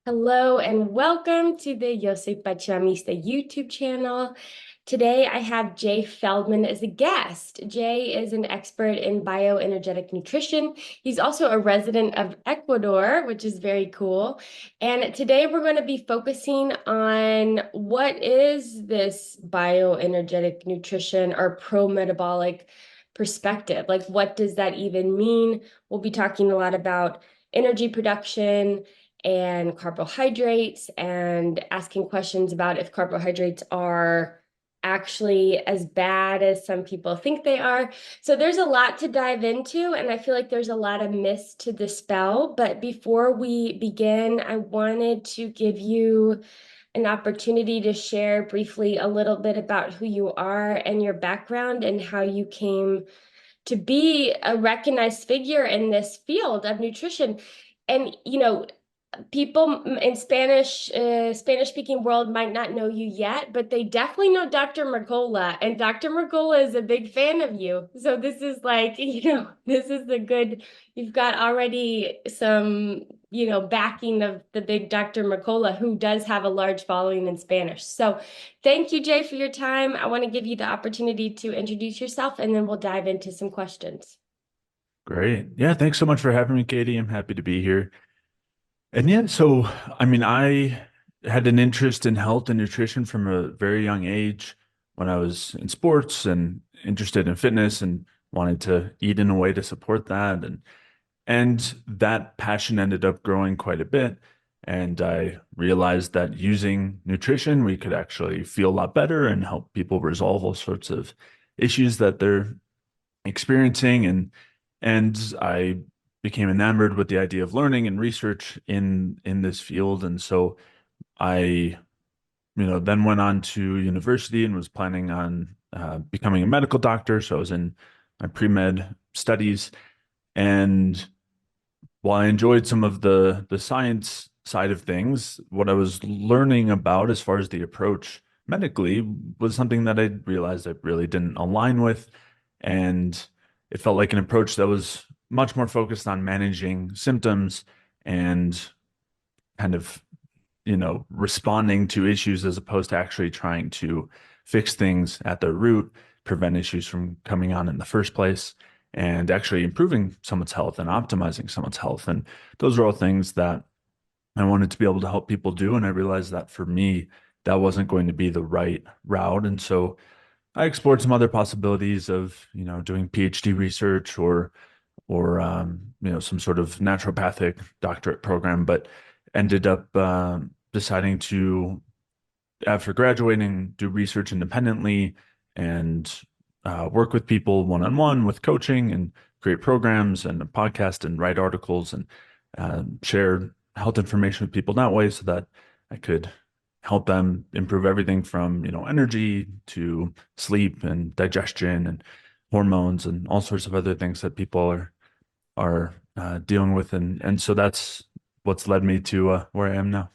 Hello and welcome to the Yo Soy Pachamista YouTube channel. Today I have Jay Feldman as a guest. Jay is an expert in bioenergetic nutrition. He's also a resident of Ecuador, which is very cool. And today we're going to be focusing on what is this bioenergetic nutrition or pro-metabolic perspective? Like, what does that even mean? We'll be talking a lot about energy production and carbohydrates and asking questions about if carbohydrates are actually as bad as some people think they are. So there's a lot to dive into, and I feel like there's a lot of myths to dispel. But before we begin, I wanted to give you an opportunity to share briefly a little bit about who you are and your background and how you came to be a recognized figure in this field of nutrition. And, people in Spanish speaking world might not know you yet, but they definitely know Dr. Mercola, and Dr. Mercola is a big fan of you. So this is like, this is the good, you've got already some, backing of the big Dr. Mercola, who does have a large following in Spanish. So thank you, Jay, for your time. I want to give you the opportunity to introduce yourself, and then we'll dive into some questions. Great. Yeah, thanks so much for having me, Katie. I'm happy to be here. And yeah, so I had an interest in health and nutrition from a very young age when I was in sports and interested in fitness and wanted to eat in a way to support that. And that passion ended up growing quite a bit. And I realized that using nutrition, we could actually feel a lot better and help people resolve all sorts of issues that they're experiencing. And I became enamored with the idea of learning and research in this field. And so I, then went on to university and was planning on becoming a medical doctor. So I was in my pre-med studies. And while I enjoyed some of the science side of things, what I was learning about as far as the approach medically was something that I realized I really didn't align with. And it felt like an approach that was much more focused on managing symptoms and kind of, responding to issues as opposed to actually trying to fix things at their root, prevent issues from coming on in the first place, and actually improving someone's health and optimizing someone's health. And those are all things that I wanted to be able to help people do. And I realized that for me, that wasn't going to be the right route. And so I explored some other possibilities of, doing PhD research or some sort of naturopathic doctorate program, but ended up deciding to, after graduating, do research independently and work with people one-on-one with coaching and create programs and a podcast and write articles and share health information with people that way so that I could help them improve everything from, energy to sleep and digestion and hormones and all sorts of other things that people are dealing with. And so that's what's led me to where I am now.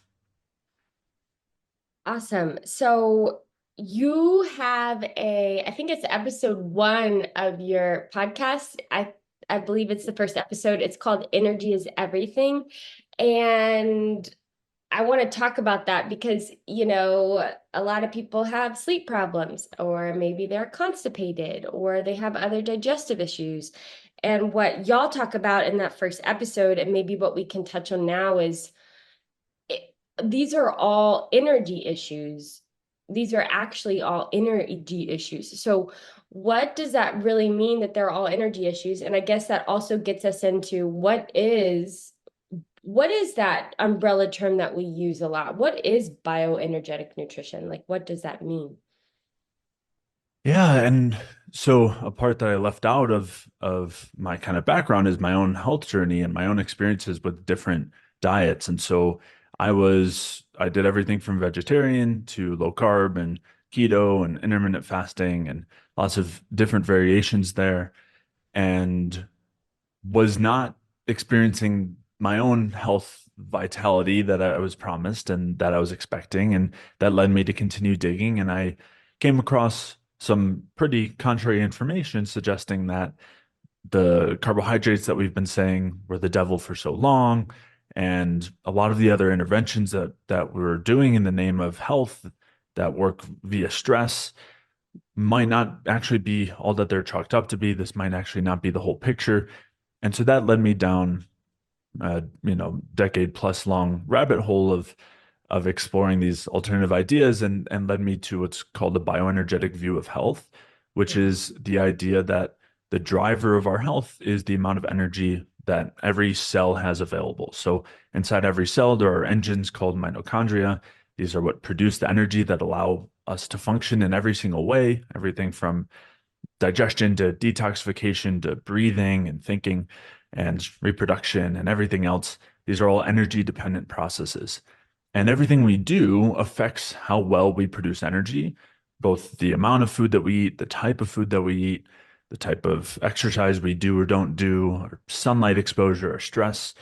Awesome. So you have I think it's episode one of your podcast. I believe it's the first episode. It's called Energy is Everything. And I want to talk about that because, a lot of people have sleep problems, or maybe they're constipated, or they have other digestive issues. And what y'all talk about in that first episode, and maybe what we can touch on now, is these are all energy issues. These are actually all energy issues. So what does that really mean that they're all energy issues? And I guess that also gets us into what is that umbrella term that we use a lot? What is bioenergetic nutrition? Like, what does that mean? Yeah, and so a part that I left out of my kind of background is my own health journey and my own experiences with different diets. And so I did everything from vegetarian to low carb and keto and intermittent fasting and lots of different variations there, and was not experiencing my own health vitality that I was promised and that I was expecting. And that led me to continue digging. And I came across some pretty contrary information suggesting that the carbohydrates that we've been saying were the devil for so long And a lot of the other interventions that we're doing in the name of health that work via stress might not actually be all that they're chalked up to be. This might actually not be the whole picture. And so that led me down decade plus long rabbit hole of exploring these alternative ideas and led me to what's called the bioenergetic view of health, which is the idea that the driver of our health is the amount of energy that every cell has available. So inside every cell, there are engines called mitochondria. These are what produce the energy that allow us to function in every single way, everything from digestion to detoxification to breathing and thinking and reproduction and everything else. These are all energy dependent processes. And everything we do affects how well we produce energy, both the amount of food that we eat, the type of food that we eat, the type of exercise we do or don't do, or sunlight exposure or stress,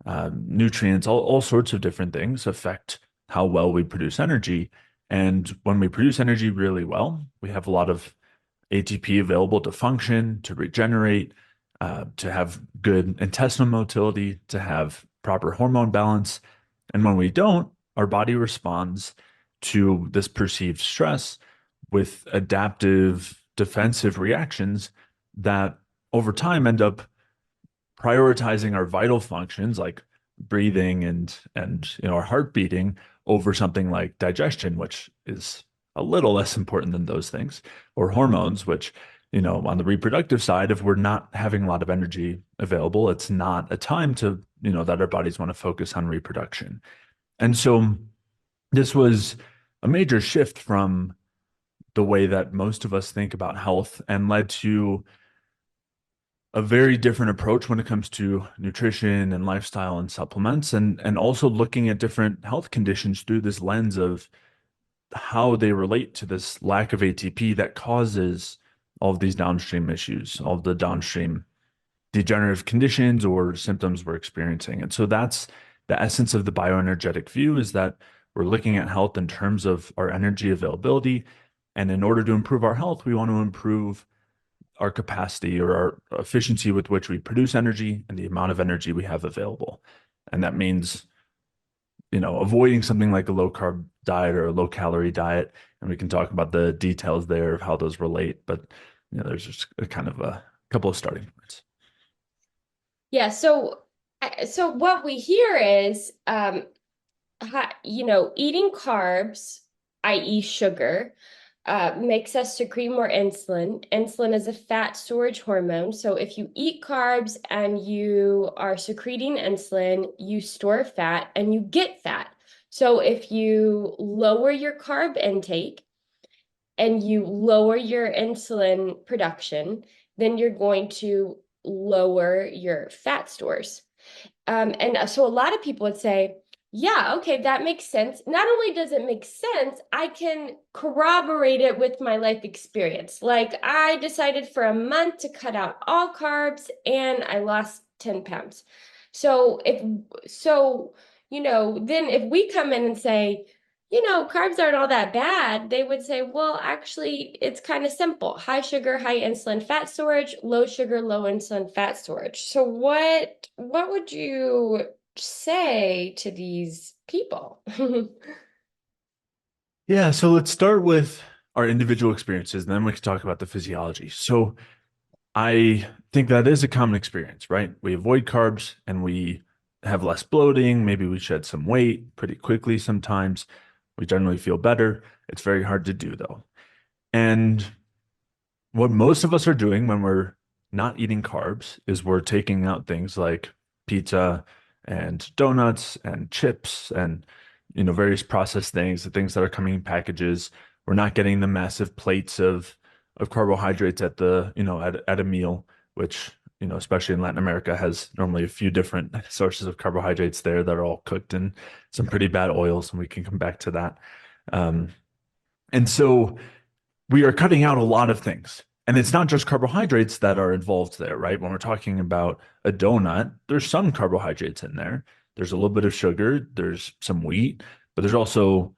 nutrients, all sorts of different things affect how well we produce energy. And when we produce energy really well, we have a lot of ATP available to function, to regenerate, to have good intestinal motility, to have proper hormone balance. And when we don't, our body responds to this perceived stress with adaptive defensive reactions that over time end up prioritizing our vital functions like breathing and our heart beating over something like digestion, which is a little less important than those things, or hormones, which on the reproductive side, if we're not having a lot of energy available, it's not a time to that our bodies want to focus on reproduction. And so this was a major shift from the way that most of us think about health and led to a very different approach when it comes to nutrition and lifestyle and supplements, and also looking at different health conditions through this lens of how they relate to this lack of ATP that causes all of these downstream issues, all of the downstream degenerative conditions or symptoms we're experiencing. And so that's the essence of the bioenergetic view, is that we're looking at health in terms of our energy availability. And in order to improve our health, we want to improve our capacity or our efficiency with which we produce energy and the amount of energy we have available. And that means, avoiding something like a low carb diet or a low calorie diet. And we can talk about the details there of how those relate. But, there's just a kind of a couple of starting points. Yeah, so what we hear is eating carbs, i.e. sugar, makes us secrete more insulin. Insulin is a fat storage hormone. So if you eat carbs and you are secreting insulin, you store fat and you get fat. So if you lower your carb intake and you lower your insulin production, then you're going to lower your fat stores. And so a lot of people would say, yeah, okay, that makes sense. Not only does it make sense, I can corroborate it with my life experience. Like I decided for a month to cut out all carbs and I lost 10 pounds. So then if we come in and say, carbs aren't all that bad, they would say, well, actually, it's kind of simple. High sugar, high insulin fat storage, low sugar, low insulin fat storage. So what would you say to these people? Yeah, so let's start with our individual experiences, and then we can talk about the physiology. So I think that is a common experience, right? We avoid carbs and we have less bloating. Maybe we shed some weight pretty quickly sometimes. We generally feel better. It's very hard to do though. And what most of us are doing when we're not eating carbs is we're taking out things like pizza and donuts and chips and various processed things, the things that are coming in packages. We're not getting the massive plates of carbohydrates at the at a meal, which especially in Latin America has normally a few different sources of carbohydrates there that are all cooked in some pretty bad oils, and we can come back to that. Um, and so we are cutting out a lot of things. And it's not just carbohydrates that are involved there, right? When we're talking about a donut, there's some carbohydrates in there. There's a little bit of sugar, there's some wheat, but there's also,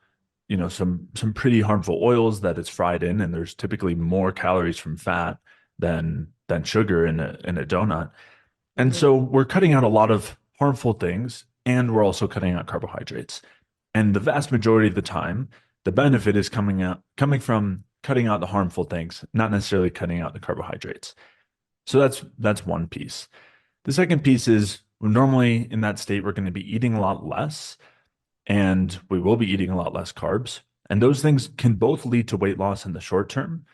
some pretty harmful oils that it's fried in, and there's typically more calories from fat than sugar in a donut. And Mhm. so we're cutting out a lot of harmful things and we're also cutting out carbohydrates. And the vast majority of the time, the benefit is coming from cutting out the harmful things, not necessarily cutting out the carbohydrates. So that's one piece. The second piece is normally in that state, we're going to be eating a lot less, and we will be eating a lot less carbs. And those things can both lead to weight loss in the short term.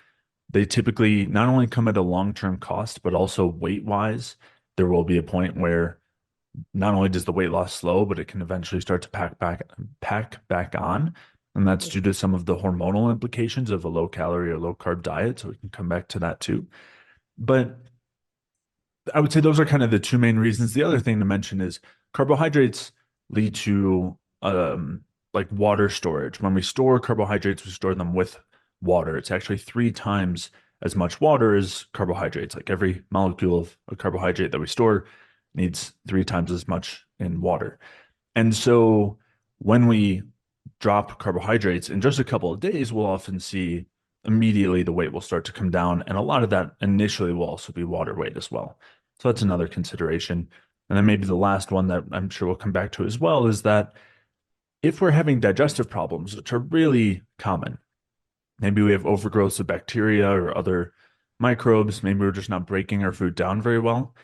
They typically not only come at a long-term cost, but also weight-wise, there will be a point where not only does the weight loss slow, but it can eventually start to pack back on. And that's due to some of the hormonal implications of a low calorie or low carb diet. So we can come back to that too. But I would say those are kind of the two main reasons. The other thing to mention is carbohydrates lead to like water storage. When we store carbohydrates, we store them with water. It's actually 3 times as much water as carbohydrates. Like every molecule of a carbohydrate that we store needs 3 times as much in water. And so when we drop carbohydrates in just a couple of days, we'll often see immediately the weight will start to come down. And a lot of that initially will also be water weight as well. So that's another consideration. And then maybe the last one that I'm sure we'll come back to as well is that if we're having digestive problems, which are really common, maybe we have overgrowth of bacteria or other microbes, maybe we're just not breaking our food down very well.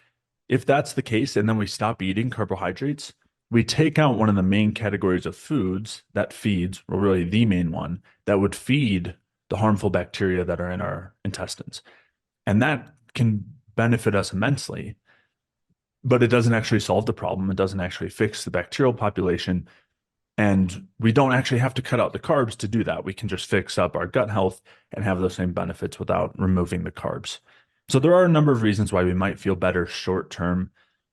If that's the case, and then we stop eating carbohydrates, we take out one of the main categories of foods that feeds, or really the main one, that would feed the harmful bacteria that are in our intestines. And that can benefit us immensely, but it doesn't actually solve the problem. It doesn't actually fix the bacterial population. And we don't actually have to cut out the carbs to do that. We can just fix up our gut health and have those same benefits without removing the carbs. So there are a number of reasons why we might feel better short term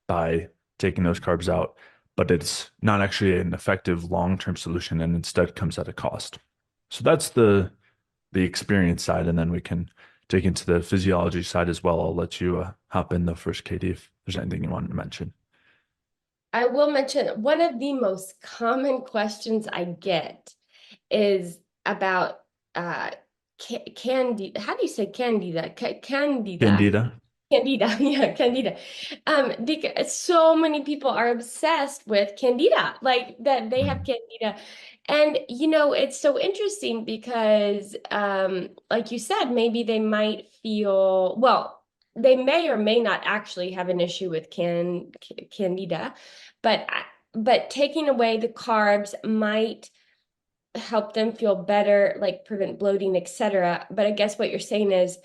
by taking those carbs out, but it's not actually an effective long-term solution and instead comes at a cost. So that's the experience side, and then we can dig into the physiology side as well. I'll let you hop in the first, Katie, if there's anything you want to mention. I will mention one of the most common questions I get is about candida. How do you say candida? Candida. Candida. Candida, yeah, candida. Because so many people are obsessed with candida, like that they have candida. And it's so interesting because like you said, maybe they might feel, well, they may or may not actually have an issue with candida, but taking away the carbs might help them feel better, like prevent bloating, etc. But I guess what you're saying is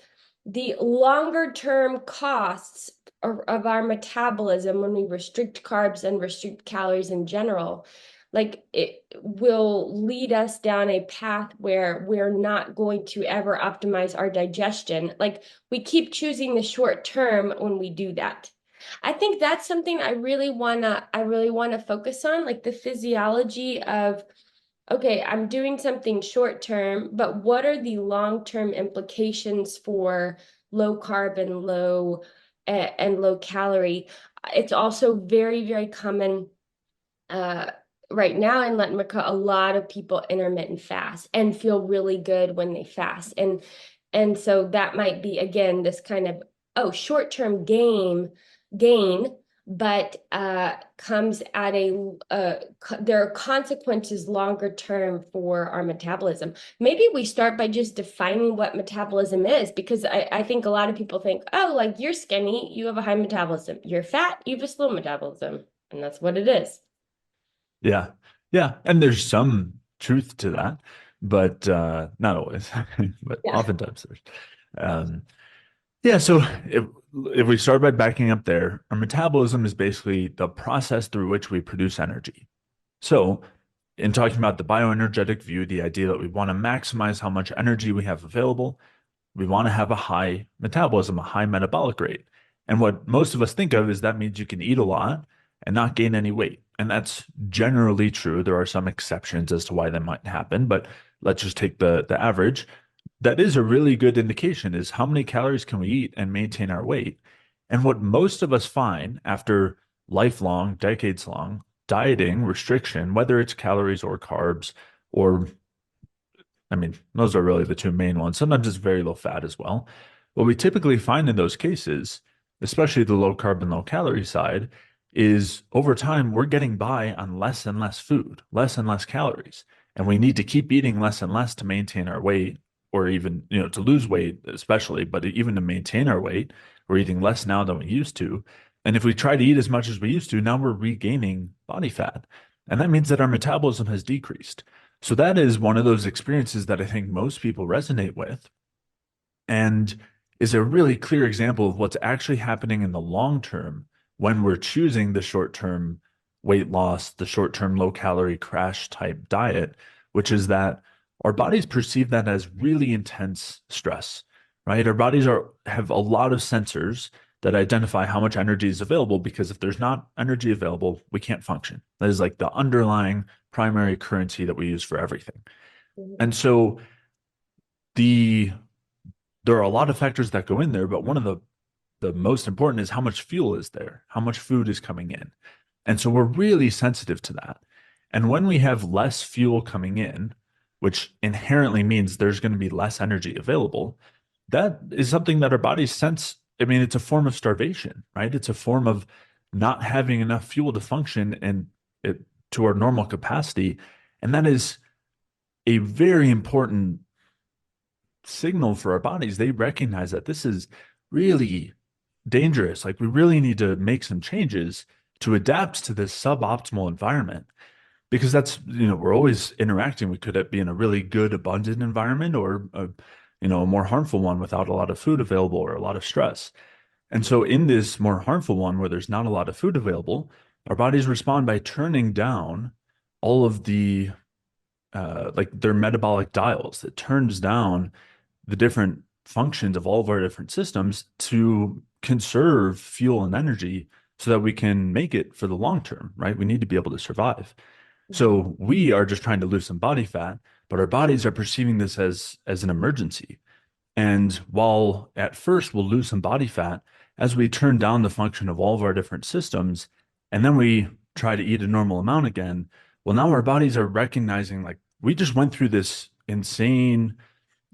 the longer term costs of our metabolism when we restrict carbs and restrict calories in general, like it will lead us down a path where we're not going to ever optimize our digestion. Like we keep choosing the short term when we do that. I think that's something I really wanna focus on, like the physiology of, okay, I'm doing something short term, but what are the long-term implications for low carb and low calorie? It's also very, very common right now in Latin America. A lot of people intermittent fast and feel really good when they fast. And so that might be, again, this kind of, short-term gain, but comes at there are consequences longer term for our metabolism. Maybe we start by just defining what metabolism is, because I think a lot of people think, oh, like you're skinny, you have a high metabolism. You're fat, you have a slow metabolism. And that's what it is. Yeah. Yeah. And there's some truth to that, but not always, but Yeah. oftentimes there's. Yeah. So if we start by backing up there, our metabolism is basically the process through which we produce energy. So in talking about the bioenergetic view, the idea that we want to maximize how much energy we have available, we want to have a high metabolism, a high metabolic rate. And what most of us think of is that means you can eat a lot and not gain any weight. And that's generally true. There are some exceptions as to why that might happen, but let's just take the average. That is a really good indication is how many calories can we eat and maintain our weight. And what most of us find after lifelong, decades long dieting restriction, whether it's calories or carbs, or I mean, those are really the two main ones. Sometimes it's very low fat as well. What we typically find in those cases, especially the low carb and low calorie side, is over time, we're getting by on less and less food, less and less calories. And we need to keep eating less and less to maintain our weight, or even, to lose weight, especially, but even to maintain our weight, we're eating less now than we used to. And if we try to eat as much as we used to, now we're regaining body fat. And that means that our metabolism has decreased. So that is one of those experiences that I think most people resonate with, and is a really clear example of what's actually happening in the long term when we're choosing the short term weight loss, the short term low calorie crash type diet, which is that our bodies perceive that as really intense stress, right? Our bodies have a lot of sensors that identify how much energy is available, because if there's not energy available, we can't function. That is like the underlying primary currency that we use for everything. Mhm. And so the there are a lot of factors that go in there, but one of the most important is how much fuel is there, how much food is coming in. And so we're really sensitive to that. And when we have less fuel coming in, which inherently means there's going to be less energy available, that is something that our bodies sense. I mean, it's a form of starvation, right? It's a form of not having enough fuel to function and it, to our normal capacity. And that is a very important signal for our bodies. They recognize that this is really dangerous. Like, we really need to make some changes to adapt to this suboptimal environment, because that's, we're always interacting. We could be in a really good, abundant environment, or a more harmful one without a lot of food available or a lot of stress. And so in this more harmful one where there's not a lot of food available, our bodies respond by turning down all of the like their metabolic dials. It turns down the different functions of all of our different systems to conserve fuel and energy so that we can make it for the long term, right? We need to be able to survive. So we are just trying to lose some body fat, but our bodies are perceiving this as an emergency. And while at first we'll lose some body fat, as we turn down the function of all of our different systems, and then we try to eat a normal amount again, well, now our bodies are recognizing, like, we just went through this insane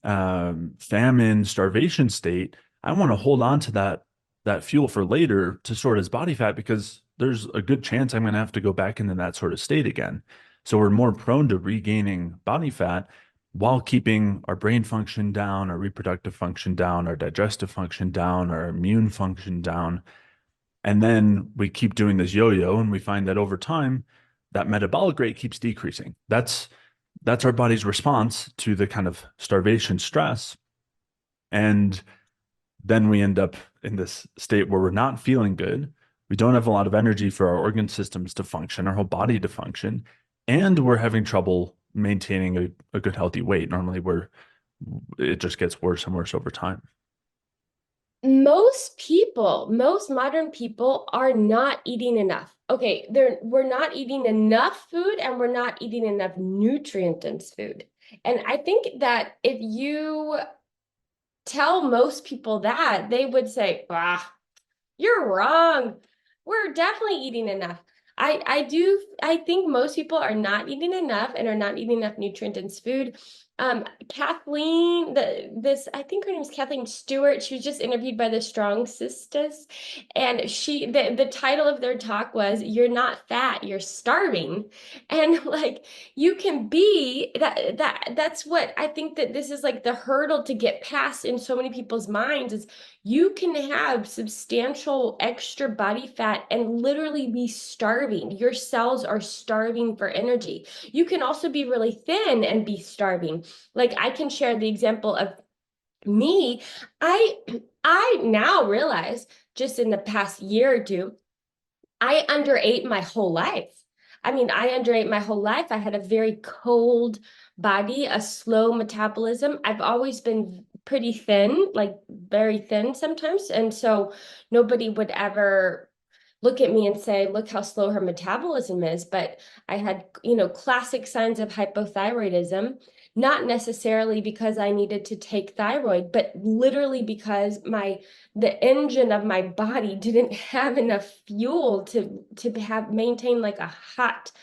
famine, starvation state. I want to hold on to that fuel for later to store as body fat, because there's a good chance I'm going to have to go back into that sort of state again. So we're more prone to regaining body fat while keeping our brain function down, our reproductive function down, our digestive function down, our immune function down. And then we keep doing this yo-yo, and we find that over time, that metabolic rate keeps decreasing. That's our body's response to the kind of starvation stress. And then we end up in this state where we're not feeling good. We don't have a lot of energy for our organ systems to function, our whole body to function, and we're having trouble maintaining a good, healthy weight. Normally, it just gets worse and worse over time. Most modern people are not eating enough. Okay, we're not eating enough food and we're not eating enough nutrient-dense food. And I think that if you tell most people that, they would say, ah, you're wrong. We're definitely eating enough. I think most people are not eating enough and are not eating enough nutrient-dense food. Kathleen, I think her name is Kathleen Stewart. She was just interviewed by the Strong Sisters, and the title of their talk was "You're not fat, you're starving," and like you can be that's what I think that this is like the hurdle to get past in so many people's minds is you can have substantial extra body fat and literally be starving. Your cells are starving for energy. You can also be really thin and be starving. Like I can share the example of me. I I now realize just in the past year or two, I underate my whole life. I mean, I underate my whole life. I had a very cold body, a slow metabolism. I've always been pretty thin, like very thin sometimes. And so nobody would ever look at me and say, look how slow her metabolism is. But I had, classic signs of hypothyroidism, not necessarily because I needed to take thyroid, but literally because the engine of my body didn't have enough fuel to have maintain like a hot,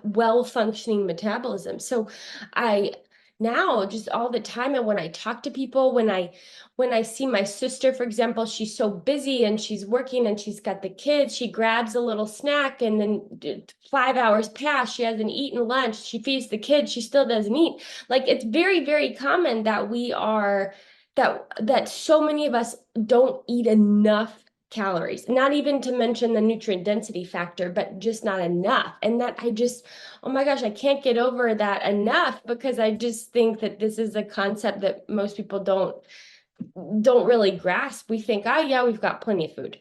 well functioning metabolism. So I now just all the time. And when I talk to people, when I see my sister, for example, she's so busy and she's working and she's got the kids, she grabs a little snack and then 5 hours pass, she hasn't eaten lunch, she feeds the kids, she still doesn't eat. Like it's very, very common that we are that so many of us don't eat enough calories, not even to mention the nutrient density factor, but just not enough. And that I just, oh my gosh, I can't get over that enough because I just think that this is a concept that most people don't really grasp. We think, oh yeah, we've got plenty of food.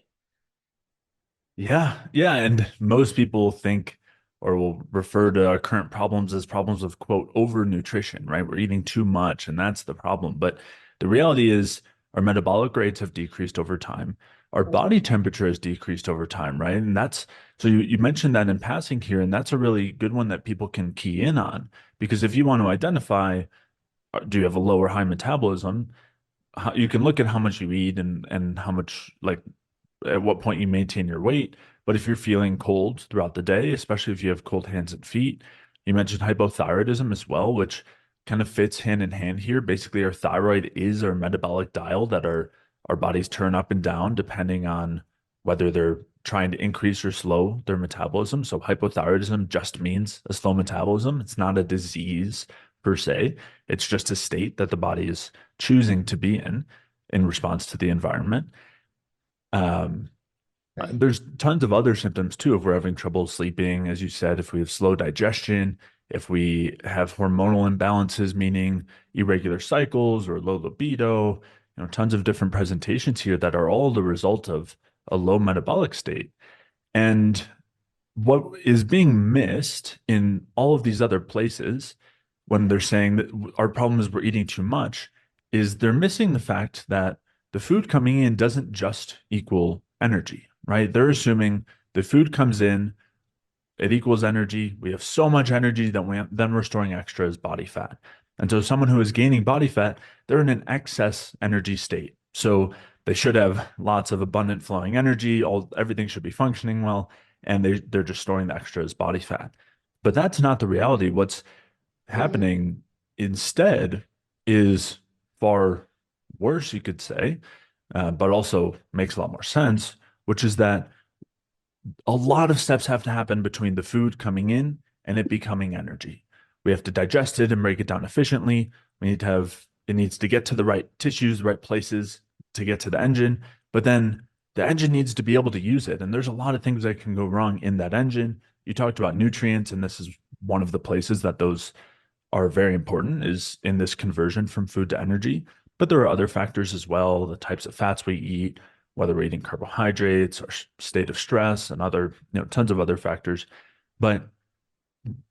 Yeah, yeah, and most people think or will refer to our current problems as problems of quote overnutrition, right? We're eating too much, and that's the problem. But the reality is our metabolic rates have decreased over time. Our body temperature has decreased over time, right? And that's so you mentioned that in passing here, and that's a really good one that people can key in on because if you want to identify, do you have a low or high metabolism? You can look at how much you eat and how much like at what point you maintain your weight. But if you're feeling cold throughout the day, especially if you have cold hands and feet, you mentioned hypothyroidism as well, which kind of fits hand in hand here. Basically, our thyroid is our metabolic dial that our bodies turn up and down depending on whether they're trying to increase or slow their metabolism. So hypothyroidism just means a slow metabolism. It's not a disease per se. It's just a state that the body is choosing to be in response to the environment. Um, Right. there's tons of other symptoms too if we're having trouble sleeping, as you said, if we have slow digestion, if we have hormonal imbalances, meaning irregular cycles or low libido, tons of different presentations here that are all the result of a low metabolic state. And what is being missed in all of these other places when they're saying that our problem is we're eating too much is they're missing the fact that the food coming in doesn't just equal energy, right? They're assuming the food comes in, it equals energy. We have so much energy that then we're storing extra as body fat. And so someone who is gaining body fat, they're in an excess energy state. So they should have lots of abundant flowing energy, everything should be functioning well, and they're just storing the extra as body fat. But that's not the reality. What's Mhm. happening instead is far worse, you could say, but also makes a lot more sense, which is that a lot of steps have to happen between the food coming in and it becoming energy. We have to digest it and break it down efficiently. We need to have it needs to get to the right tissues, the right places to get to the engine, but then the engine needs to be able to use it. And there's a lot of things that can go wrong in that engine. You talked about nutrients, and this is one of the places that those are very important is in this conversion from food to energy. But there are other factors as well, the types of fats we eat, whether we're eating carbohydrates or state of stress and other, tons of other factors. But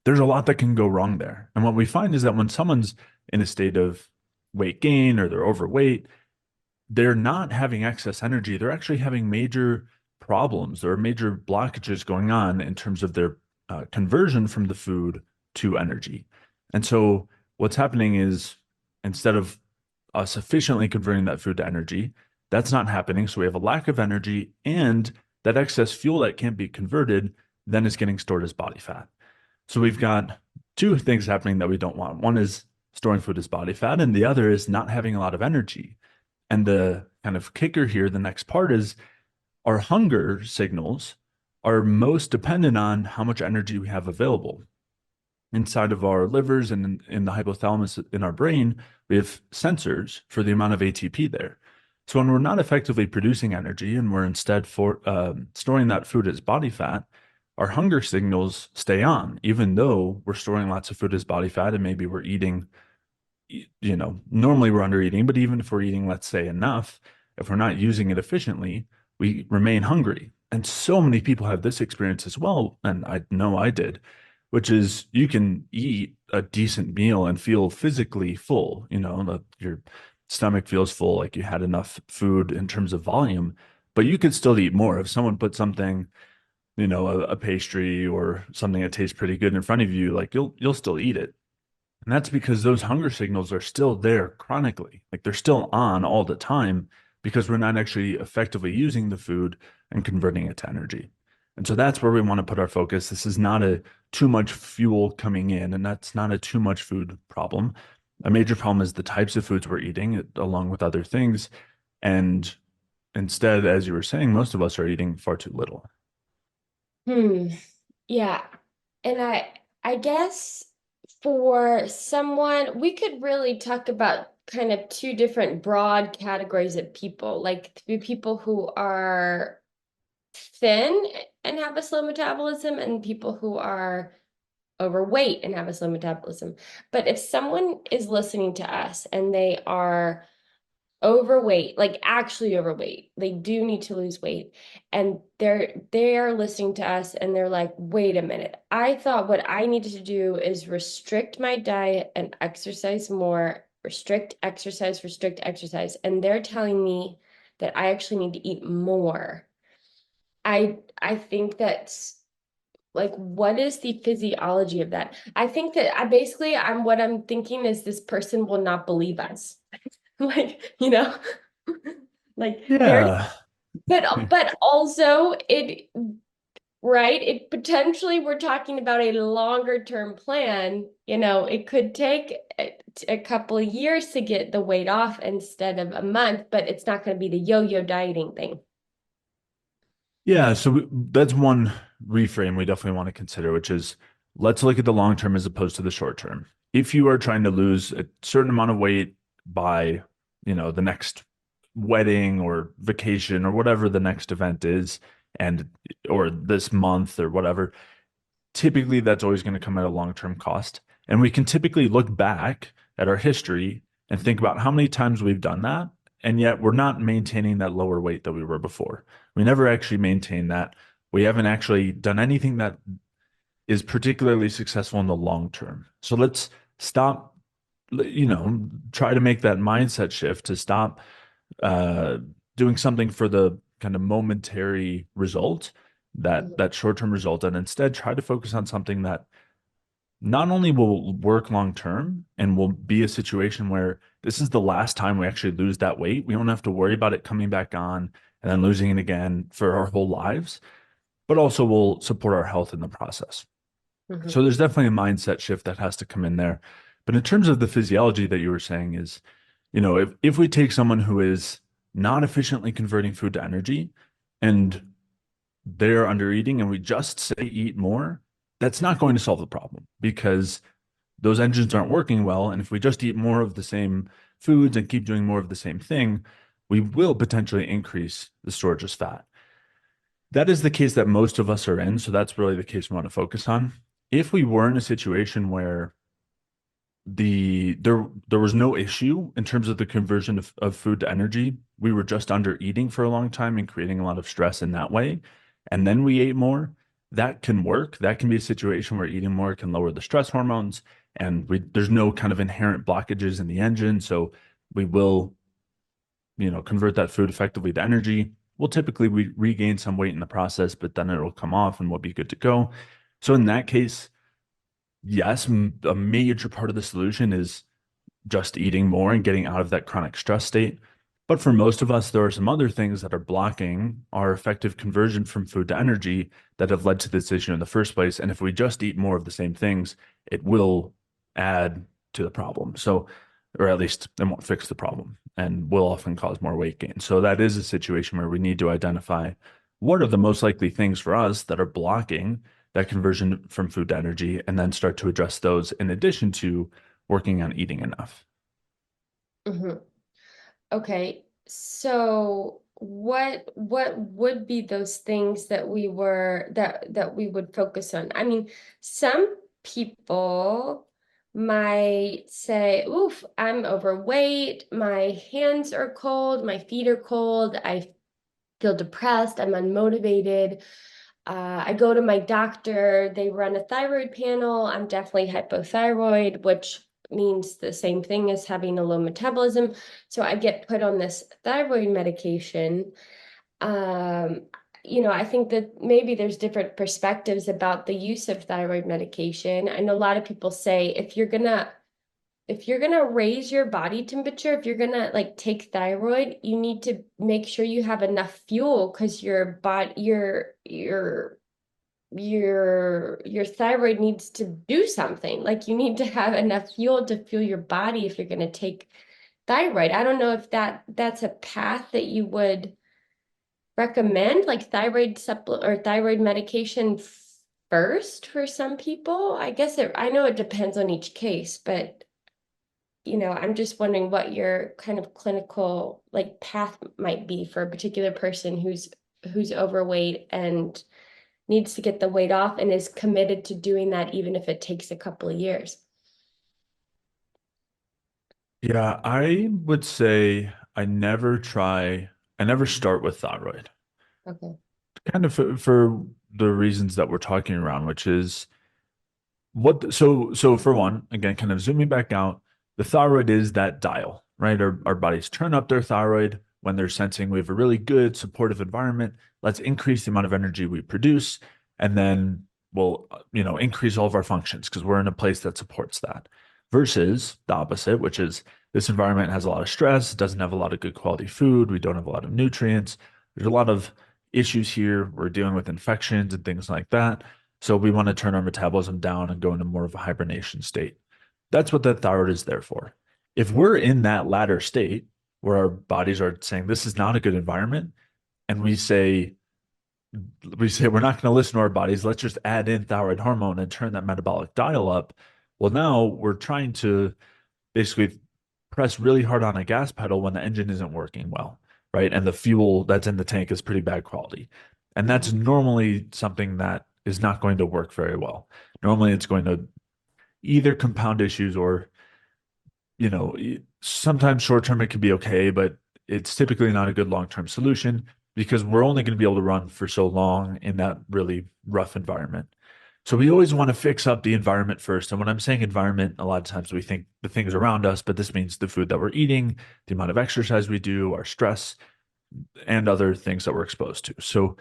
there's a lot that can go wrong there. And what we find is that when someone's in a state of weight gain or they're overweight, they're not having excess energy. They're actually having major problems. There are major blockages going on in terms of their conversion from the food to energy. And so what's happening is instead of us efficiently converting that food to energy, that's not happening. So we have a lack of energy, and that excess fuel that can't be converted then is getting stored as body fat. So we've got two things happening that we don't want. One is storing food as body fat, and the other is not having a lot of energy. And the kind of kicker here, the next part is our hunger signals are most dependent on how much energy we have available. Inside of our livers and in the hypothalamus in our brain, we have sensors for the amount of ATP there. So when we're not effectively producing energy and we're instead storing that food as body fat, our hunger signals stay on, even though we're storing lots of food as body fat and maybe we're eating, normally we're under eating, but even if we're eating, let's say, enough, if we're not using it efficiently, we remain hungry. And so many people have this experience as well. And I know I did, which is you can eat a decent meal and feel physically full, your stomach feels full, like you had enough food in terms of volume, but you could still eat more. If someone put something, a pastry or something that tastes pretty good in front of you, like you'll still eat it. And that's because those hunger signals are still there chronically. Like they're still on all the time because we're not actually effectively using the food and converting it to energy. And so that's where we want to put our focus. This is not a too much fuel coming in, and that's not a too much food problem. a major problem is the types of foods we're eating, along with other things. And instead, as you were saying, most of us are eating far too little. Hmm. Yeah. And I guess for someone, we could really talk about kind of two different broad categories of people, like the people who are thin and have a slow metabolism and people who are overweight and have a slow metabolism. But if someone is listening to us and they are overweight, like actually overweight, they do need to lose weight, and they are listening to us and they're like, wait a minute, I thought what I needed to do is restrict my diet and exercise more, restrict exercise, and they're telling me that I actually need to eat more. I think that's like, what is the physiology of that? I think that I'm what I'm thinking is this person will not believe us. Like, like they're, Yeah. but also it, right? It potentially, we're talking about a longer term plan. It could take a couple of years to get the weight off instead of a month, but it's not going to be the yo-yo dieting thing. Yeah, so that's one reframe we definitely want to consider, which is let's look at the long term as opposed to the short term. If you are trying to lose a certain amount of weight by, the next wedding or vacation or whatever the next event is, and or this month or whatever, typically that's always going to come at a long-term cost. And we can typically look back at our history and think about how many times we've done that, and yet we're not maintaining that lower weight that we were before. We never actually maintained that. We haven't actually done anything that is particularly successful in the long term. So let's stop, try to make that mindset shift to stop uh, doing something for the kind of momentary result, that short-term result, and instead try to focus on something that not only will work long term and will be a situation where this is the last time we actually lose that weight. We don't have to worry about it coming back on and then losing it again for our whole lives, but also will support our health in the process. Mhm. So there's definitely a mindset shift that has to come in there. But in terms of the physiology that you were saying is, if we take someone who is not efficiently converting food to energy and they're under eating and we just say eat more, that's not going to solve the problem because those engines aren't working well. And if we just eat more of the same foods and keep doing more of the same thing, we will potentially increase the storage of fat. That is the case that most of us are in. So that's really the case we want to focus on. If we were in a situation where there was no issue in terms of the conversion of food to energy. We were just under eating for a long time and creating a lot of stress in that way. And then we ate more. That can work. That can be a situation where eating more can lower the stress hormones and there's no kind of inherent blockages in the engine. So we will, convert that food effectively to energy. We'll typically regain some weight in the process, but then it'll come off and we'll be good to go. So in that case, yes, a major part of the solution is just eating more and getting out of that chronic stress state. But for most of us, there are some other things that are blocking our effective conversion from food to energy that have led to this issue in the first place. And if we just eat more of the same things, it will add to the problem. So, or at least it won't fix the problem and will often cause more weight gain. So that is a situation where we need to identify what are the most likely things for us that are blocking that conversion from food to energy and then start to address those in addition to working on eating enough. Mhm. Okay, so what would be those things that we would focus on? I mean, some people might say, "Oof, I'm overweight, my hands are cold, my feet are cold, I feel depressed, I'm unmotivated. I go to my doctor, they run a thyroid panel. I'm definitely hypothyroid, which means the same thing as having a low metabolism. So I get put on this thyroid medication. Um, I think that maybe there's different perspectives about the use of thyroid medication. I know a lot of people say if you're gonna raise your body temperature, if you're gonna like take thyroid, you need to make sure you have enough fuel because your body, your your thyroid needs to do something. Like you need to have enough fuel to fuel your body if you're going to take thyroid. I don't know if that's a path that you would recommend, like thyroid supplement or thyroid medication first for some people. I guess I know it depends on each case, but I'm just wondering what your kind of clinical like path might be for a particular person who's overweight and needs to get the weight off and is committed to doing that even if it takes a couple of years. Yeah, I would say I never start with thyroid. Okay. Kind of for the reasons that we're talking around, which is so for one, again, kind of zooming back out, the thyroid is that dial, right? Our bodies turn up their thyroid when they're sensing we have a really good supportive environment. Let's increase the amount of energy we produce, and then we'll, increase all of our functions because we're in a place that supports that. Versus the opposite, which is this environment has a lot of stress, doesn't have a lot of good quality food, we don't have a lot of nutrients. There's a lot of issues here. We're dealing with infections and things like that. So we want to turn our metabolism down and go into more of a hibernation state. That's what the thyroid is there for. If we're in that latter state where our bodies are saying this is not a good environment, and we say we're not going to listen to our bodies, let's just add in thyroid hormone and turn that metabolic dial up. Well, now we're trying to basically press really hard on a gas pedal when the engine isn't working well, right? And the fuel that's in the tank is pretty bad quality. And that's normally something that is not going to work very well. Normally, it's going to either compound issues or, sometimes short term it could be okay, but it's typically not a good long term solution because we're only going to be able to run for so long in that really rough environment. So we always want to fix up the environment first. And when I'm saying environment, a lot of times we think the things around us, but this means the food that we're eating, the amount of exercise we do, our stress, and other things that we're exposed to. So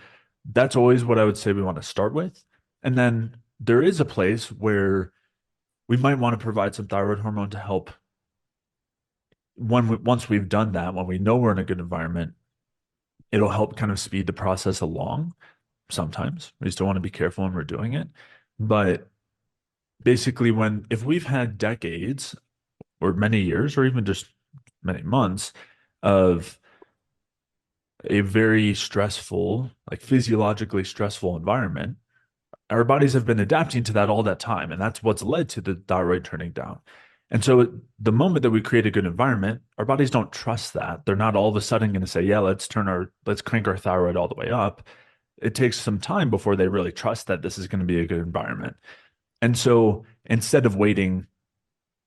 that's always what I would say we want to start with. And then there is a place where we might want to provide some thyroid hormone to help once we've done that, when we know we're in a good environment, it'll help kind of speed the process along. Sometimes we still want to be careful when we're doing it. But basically, if we've had decades or many years or even just many months of a very stressful, like physiologically stressful environment, our bodies have been adapting to that all that time. And that's what's led to the thyroid turning down. And so the moment that we create a good environment, our bodies don't trust that. They're not all of a sudden going to say, yeah, let's crank our thyroid all the way up. It takes some time before they really trust that this is going to be a good environment. And so instead of waiting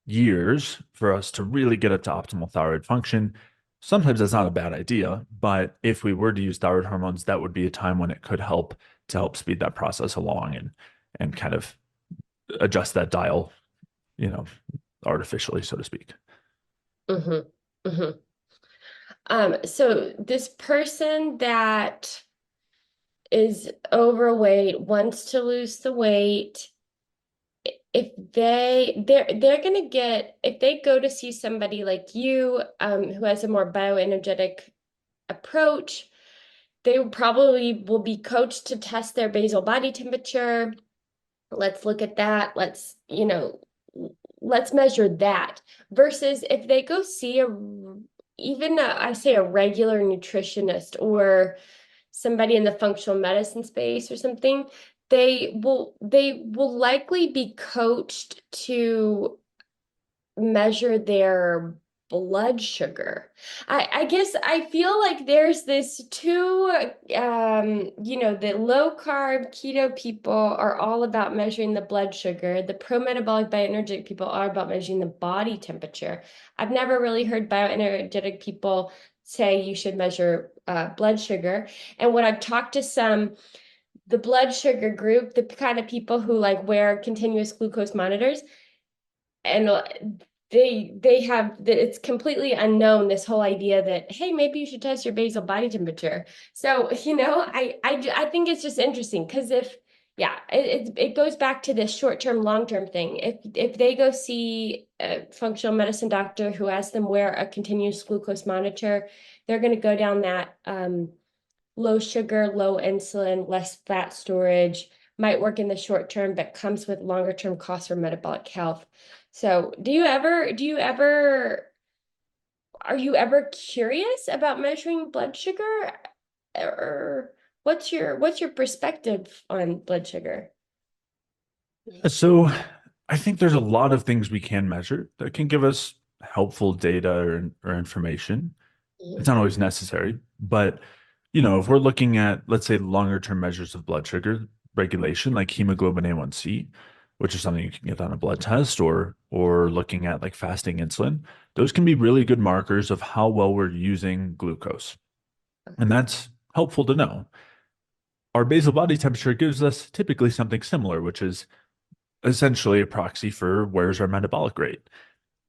years for us to really get up to optimal thyroid function, sometimes that's not a bad idea. But if we were to use thyroid hormones, that would be a time when it could help to help speed that process along and kind of adjust that dial, you know, artificially, so to speak. Mm-hmm. Mm-hmm. So this person that is overweight, wants to lose the weight, if they're gonna get if they go to see somebody like you, who has a more bioenergetic approach, they probably will be coached to test their basal body temperature. Let's look at that. Let's measure that. Versus if they go see I say a regular nutritionist or somebody in the functional medicine space or something, they will likely be coached to measure their blood sugar. I guess I feel like there's this two, the low carb keto people are all about measuring the blood sugar. The pro metabolic bioenergetic people are about measuring the body temperature. I've never really heard bioenergetic people say you should measure blood sugar. And when I've talked to the blood sugar group, the kind of people who like wear continuous glucose monitors, and they have it's completely unknown, this whole idea that, hey, maybe you should test your basal body temperature. So I think it's just interesting because if yeah it goes back to this short-term long-term thing. If they go see a functional medicine doctor who has them wear a continuous glucose monitor, they're going to go down that low sugar, low insulin, less fat storage, might work in the short term, but comes with longer term costs for metabolic health. So, are you ever curious about measuring blood sugar? Or what's your perspective on blood sugar? So I think there's a lot of things we can measure that can give us helpful data or information. It's Mhm. not always necessary, but if we're looking at, let's say, longer term measures of blood sugar regulation, like hemoglobin A1C, which is something you can get on a blood test, or looking at like fasting insulin, those can be really good markers of how well we're using glucose. And that's helpful to know. Our basal body temperature gives us typically something similar, which is essentially a proxy for where's our metabolic rate.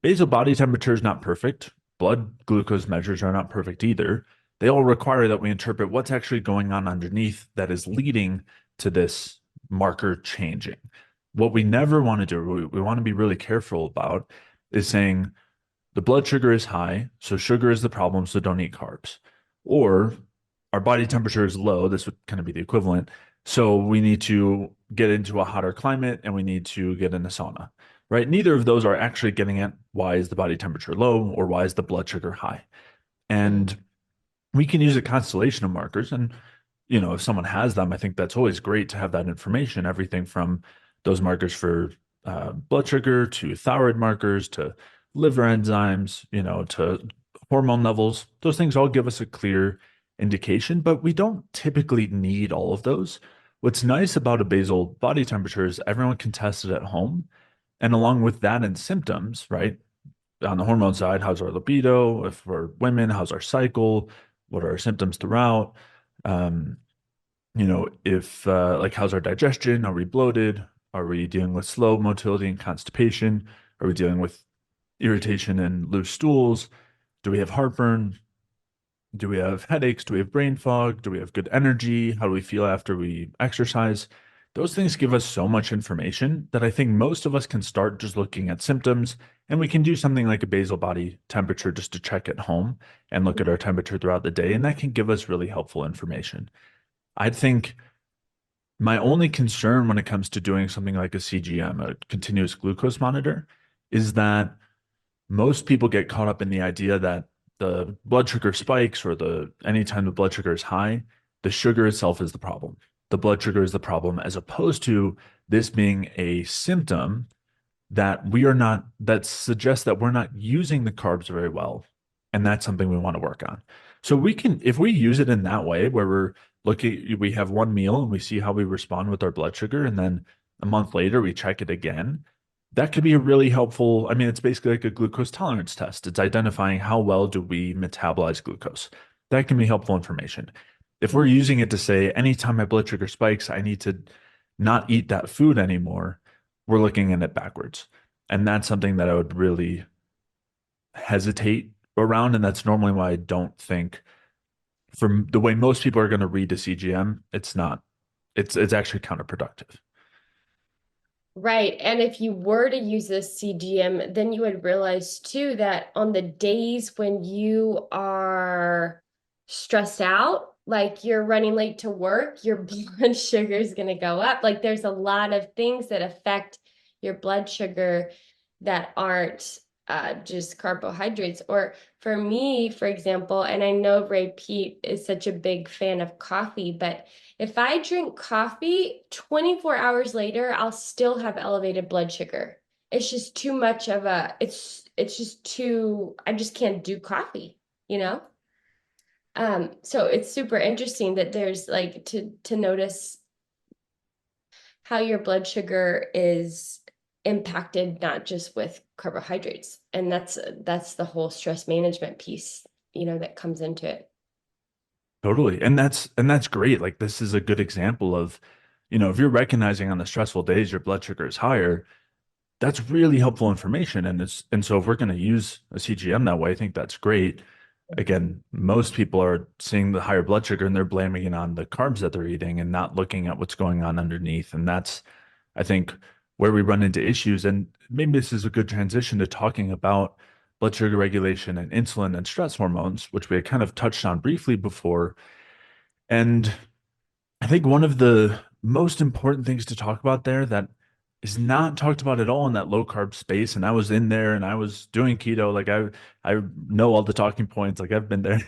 Basal body temperature is not perfect. Blood glucose measures are not perfect either. They all require that we interpret what's actually going on underneath that is leading to this marker changing. What we never want to do, we want to be really careful about, is saying the blood sugar is high, so sugar is the problem, so don't eat carbs. Or our body temperature is low, this would kind of be the equivalent. So we need to get into a hotter climate and we need to get in a sauna, right? Neither of those are actually getting at why is the body temperature low or why is the blood sugar high. Mhm. And we can use a constellation of markers. And, if someone has them, I think that's always great to have that information, everything from those markers for blood sugar to thyroid markers to liver enzymes, to hormone levels. Those things all give us a clear indication, but we don't typically need all of those. What's nice about a basal body temperature is everyone can test it at home. And along with that and symptoms, right? On the hormone side, how's our libido? If we're women, how's our cycle? What are our symptoms throughout? Um, if like how's our digestion? Are we bloated? Are we dealing with slow motility and constipation? Are we dealing with irritation and loose stools? Do we have heartburn? Do we have headaches? Do we have brain fog? Do we have good energy? How do we feel after we exercise? Those things give us so much information that I think most of us can start just looking at symptoms, and we can do something like a basal body temperature just to check at home and look at our temperature throughout the day, and that can give us really helpful information. I think my only concern when it comes to doing something like a CGM, a continuous glucose monitor, is that most people get caught up in the idea that the blood sugar spikes or the anytime the blood sugar is high, the sugar itself is the problem. The blood sugar is the problem, as opposed to this being a symptom that we are not, that suggests that we're not using the carbs very well. And that's something we want to work on. So we can, if we use it in that way, where we're looking, we have one meal and we see how we respond with our blood sugar, and then a month later we check it again. That could be a really helpful. I mean, it's basically like a glucose tolerance test. It's identifying how well do we metabolize glucose. That can be helpful information. If we're using it to say, anytime my blood sugar spikes, I need to not eat that food anymore, we're looking at it backwards. And that's something that I would really hesitate around. And that's normally why I don't think, from the way most people are going to read a CGM, it's not, it's actually counterproductive. Right. And if you were to use this CGM, then you would realize too that on the days when you are stressed out, like you're running late to work, your blood sugar is going to go up. Like there's a lot of things that affect your blood sugar that aren't just carbohydrates. Or for me, for example, and I know Ray Pete is such a big fan of coffee, but if I drink coffee, 24 hours later, I'll still have elevated blood sugar. It's just too much of a, it's just too, I just can't do coffee, you know? So it's super interesting that there's like to notice how your blood sugar is impacted not just with carbohydrates. And that's the whole stress management piece, that comes into it. Totally. And that's great. Like this is a good example of, if you're recognizing on the stressful days your blood sugar is higher, that's really helpful information. And so if we're going to use a CGM that way, I think that's great. Again, most people are seeing the higher blood sugar and they're blaming it on the carbs that they're eating and not looking at what's going on underneath. And that's, I think, where we run into issues. And maybe this is a good transition to talking about blood sugar regulation and insulin and stress hormones, which we had kind of touched on briefly before. And I think one of the most important things to talk about there that is not talked about at all in that low carb space. And I was in there and I was doing keto. Like I know all the talking points. Like I've been there.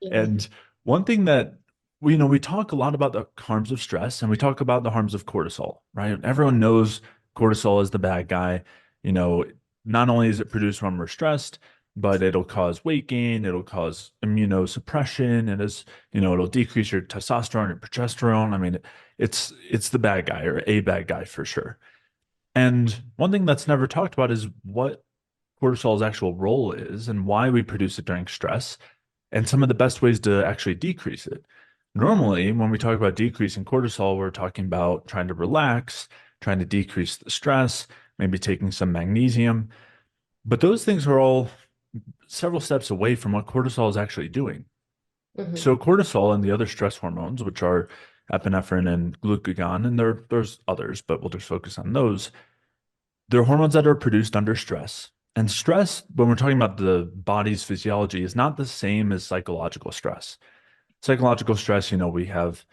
Yeah. And one thing that we talk a lot about the harms of stress and we talk about the harms of cortisol, right? Everyone knows cortisol is the bad guy. You know, not only is it produced when we're stressed, but it'll cause weight gain, it'll cause immunosuppression, it'll decrease your testosterone and progesterone. I mean, it's the bad guy or a bad guy for sure. And one thing that's never talked about is what cortisol's actual role is and why we produce it during stress and some of the best ways to actually decrease it. Normally, when we talk about decreasing cortisol, we're talking about trying to relax, trying to decrease the stress, maybe taking some magnesium. But those things are all several steps away from what cortisol is actually doing. Hmm. So cortisol and the other stress hormones, which are epinephrine and glucagon, and there's others, but we'll just focus on those. They're hormones that are produced under stress. And stress, when we're talking about the body's physiology, is not the same as psychological stress. Psychological stress, we have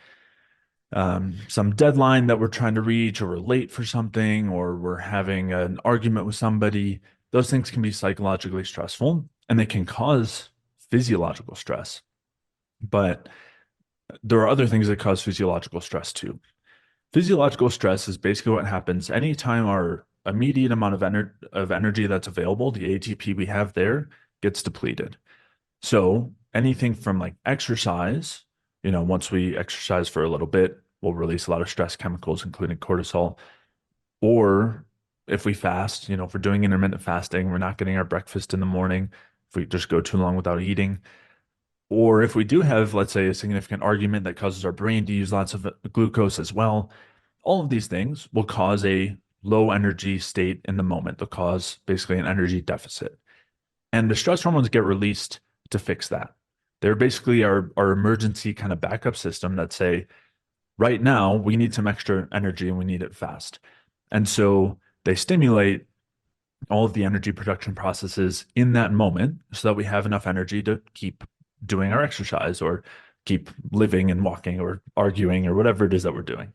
some deadline that we're trying to reach, or we're late for something, or we're having an argument with somebody. Those things can be psychologically stressful and they can cause physiological stress. But there are other things that cause physiological stress too. Physiological stress is basically what happens anytime our immediate amount of energy that's available, the ATP we have there, gets depleted. So anything from like exercise, once we exercise for a little bit, we'll release a lot of stress chemicals, including cortisol. Or if we fast, if we're doing intermittent fasting, we're not getting our breakfast in the morning, if we just go too long without eating, or if we do have, let's say, a significant argument that causes our brain to use lots of glucose as well, all of these things will cause a low energy state in the moment. They'll cause basically an energy deficit. And the stress hormones get released to fix that. They're basically our emergency kind of backup system that say, right now, we need some extra energy and we need it fast. And so they stimulate all of the energy production processes in that moment so that we have enough energy to keep doing our exercise or keep living and walking or arguing or whatever it is that we're doing.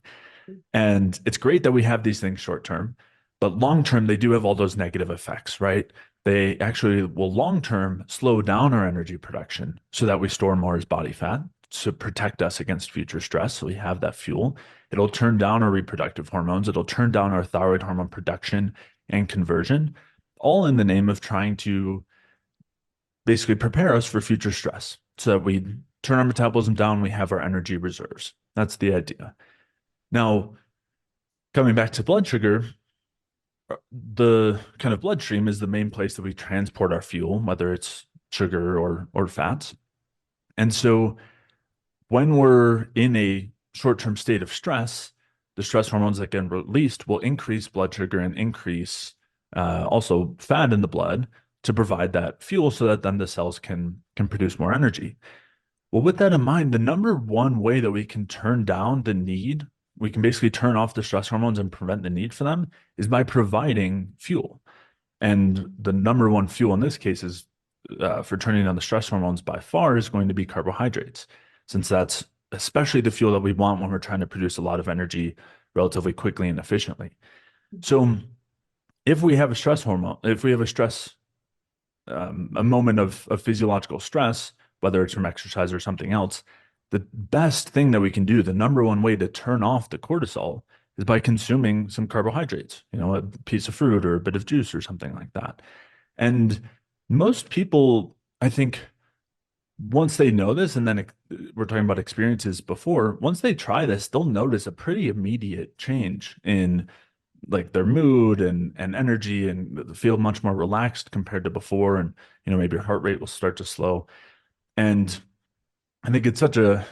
And it's great that we have these things short term, but long term, they do have all those negative effects, right? They actually will long term slow down our energy production so that we store more as body fat to protect us against future stress. So we have that fuel. It'll turn down our reproductive hormones, it'll turn down our thyroid hormone production and conversion, all in the name of trying to basically prepare us for future stress so that we turn our metabolism down, we have our energy reserves. That's the idea. Now, coming back to blood sugar, the kind of bloodstream is the main place that we transport our fuel, whether it's sugar or fats. And so when we're in a short-term state of stress, the stress hormones that get released will increase blood sugar and increase also fat in the blood to provide that fuel so that then the cells can produce more energy. Well, with that in mind, the number one way that we can turn down the need, we can basically turn off the stress hormones and prevent the need for them, is by providing fuel. And the number one fuel in this case is for turning down the stress hormones by far is going to be carbohydrates, since that's especially the fuel that we want when we're trying to produce a lot of energy relatively quickly and efficiently. So if we have a stress hormone, if we have a moment of physiological stress, whether it's from exercise or something else, the best thing that we can do, the number one way to turn off the cortisol is by consuming some carbohydrates, a piece of fruit or a bit of juice or something like that. And most people, I think, once they know this, and then we're talking about experiences before, once they try this, they'll notice a pretty immediate change in like their mood and energy and feel much more relaxed compared to before. And, maybe your heart rate will start to slow. And I think it's such a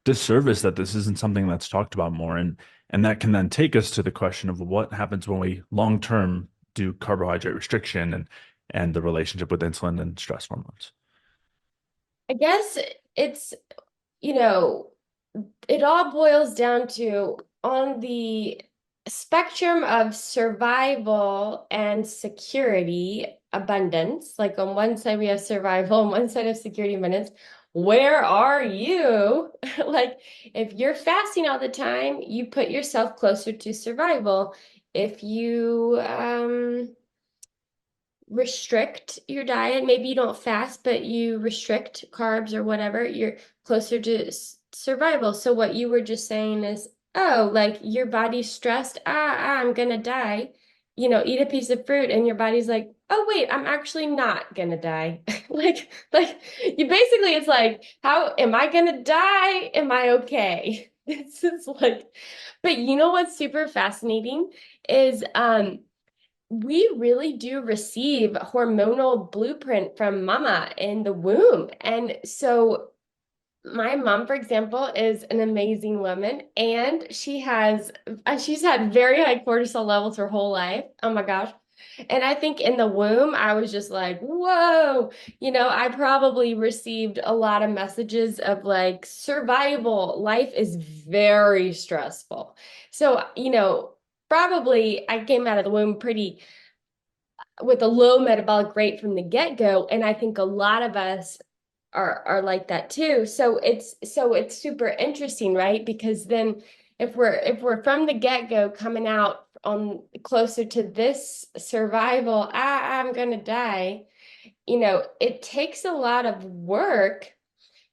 disservice that this isn't something that's talked about more. And that can then take us to the question of what happens when we long term do carbohydrate restriction and the relationship with insulin and stress hormones. I guess it's, you know, it all boils down to on the spectrum of survival and security abundance. Like on one side, we have survival, on one side of security abundance. where are you? Like, if you're fasting all the time, you put yourself closer to survival. If you restrict your diet, maybe you don't fast, but you restrict carbs or whatever, you're closer to survival. So what you were just saying is, oh, like your body's stressed, I'm gonna die. Eat a piece of fruit and your body's like, oh wait, I'm actually not gonna die. Like you basically it's like, how am I gonna die? Am I okay? It's just like, but you know what's super fascinating is we really do receive hormonal blueprint from mama in the womb. And so my mom, for example, is an amazing woman and she's had very high cortisol levels her whole life. Oh my gosh. And I think in the womb, I was just like, whoa, I probably received a lot of messages of like survival. Life is very stressful. So, probably I came out of the womb pretty with a low metabolic rate from the get-go, and I think a lot of us are like that too. So it's super interesting, right? Because then if we're from the get-go coming out on closer to this survival, I'm gonna die, it takes a lot of work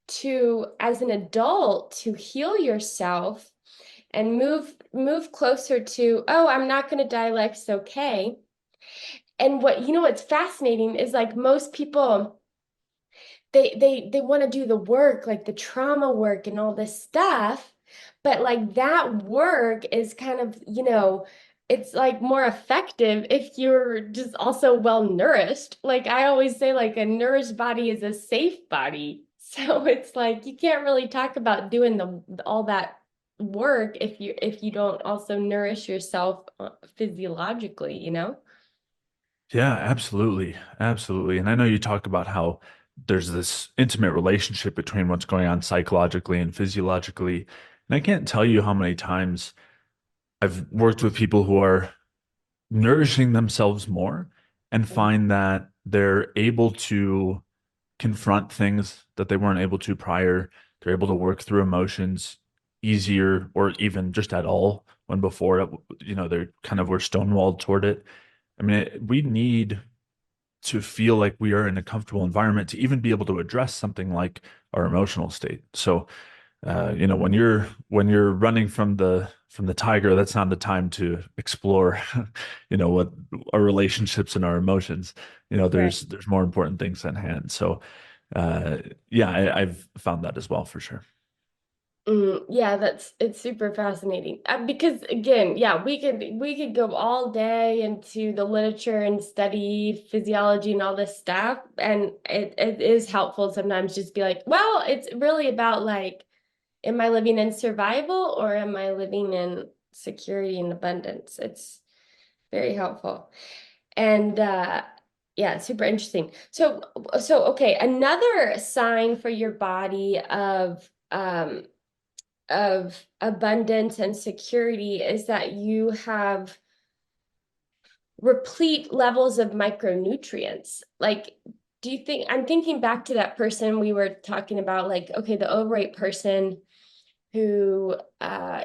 to, as an adult, to heal yourself and move closer to, oh, I'm not gonna die, life's okay. And what's fascinating is like most people, they want to do the work, like the trauma work and all this stuff, but like that work is kind of, it's like more effective if you're just also well nourished. Like I always say, like a nourished body is a safe body. So it's like you can't really talk about doing the all that work if you don't also nourish yourself physiologically, Yeah, absolutely. Absolutely. And I know you talk about how there's this intimate relationship between what's going on psychologically and physiologically. And I can't tell you how many times I've worked with people who are nourishing themselves more and find that they're able to confront things that they weren't able to prior. They're able to work through emotions easier or even just at all when before, they're kind of were stonewalled toward it. I mean, we need to feel like we are in a comfortable environment to even be able to address something like our emotional state. So, when you're running from the tiger, that's not the time to explore, what our relationships and our emotions. Right. There's more important things at hand. So, uh, yeah, I've found that as well for sure. Yeah, it's super fascinating. Because again, yeah, we could go all day into the literature and study physiology and all this stuff, and it is helpful sometimes just be like, well, it's really about like, am I living in survival or am I living in security and abundance? It's very helpful. And yeah, super interesting. So okay, another sign for your body of abundance and security is that you have replete levels of micronutrients. Like, do you think, I'm thinking back to that person we were talking about, like, okay, the overweight person who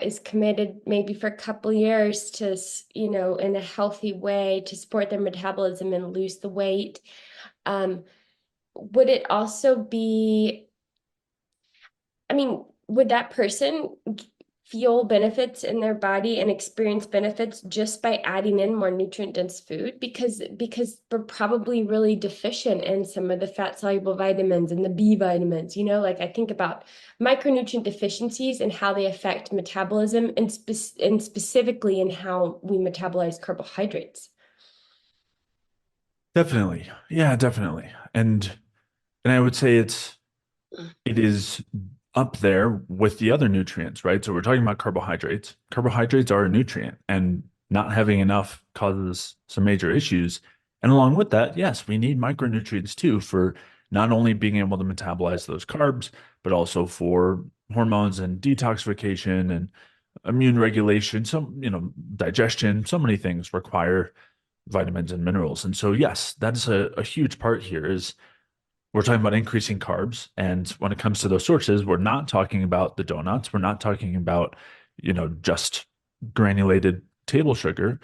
is committed maybe for a couple years to, in a healthy way to support their metabolism and lose the weight. Would it also be, I mean, would that person feel benefits in their body and experience benefits just by adding in more nutrient dense food? Because we're probably really deficient in some of the fat soluble vitamins and the B vitamins. Like I think about micronutrient deficiencies and how they affect metabolism and specifically in how we metabolize carbohydrates. Definitely. Yeah, definitely. And I would say it is up there with the other nutrients, right? So we're talking about carbohydrates. Carbohydrates are a nutrient, and not having enough causes some major issues. And along with that, yes, we need micronutrients too for not only being able to metabolize those carbs, but also for hormones and detoxification and immune regulation. Digestion, so many things require vitamins and minerals. And so, yes, that is a huge part here is we're talking about increasing carbs. And when it comes to those sources, we're not talking about the donuts. We're not talking about, just granulated table sugar.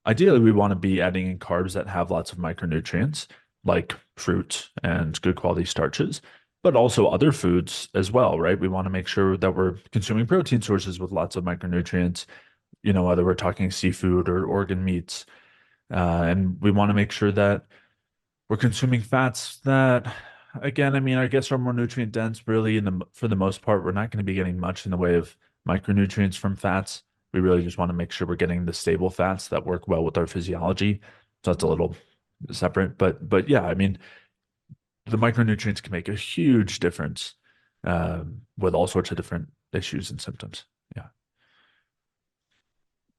Ideally, we want to be adding in carbs that have lots of micronutrients, like fruits and good quality starches, but also other foods as well, right? We want to make sure that we're consuming protein sources with lots of micronutrients, whether we're talking seafood or organ meats. And we want to make sure that we're consuming fats that, again, I mean, I guess are more nutrient dense. Really, for the most part, we're not going to be getting much in the way of micronutrients from fats. We really just want to make sure we're getting the stable fats that work well with our physiology. So that's a little separate, but yeah, I mean, the micronutrients can make a huge difference with all sorts of different issues and symptoms. Yeah.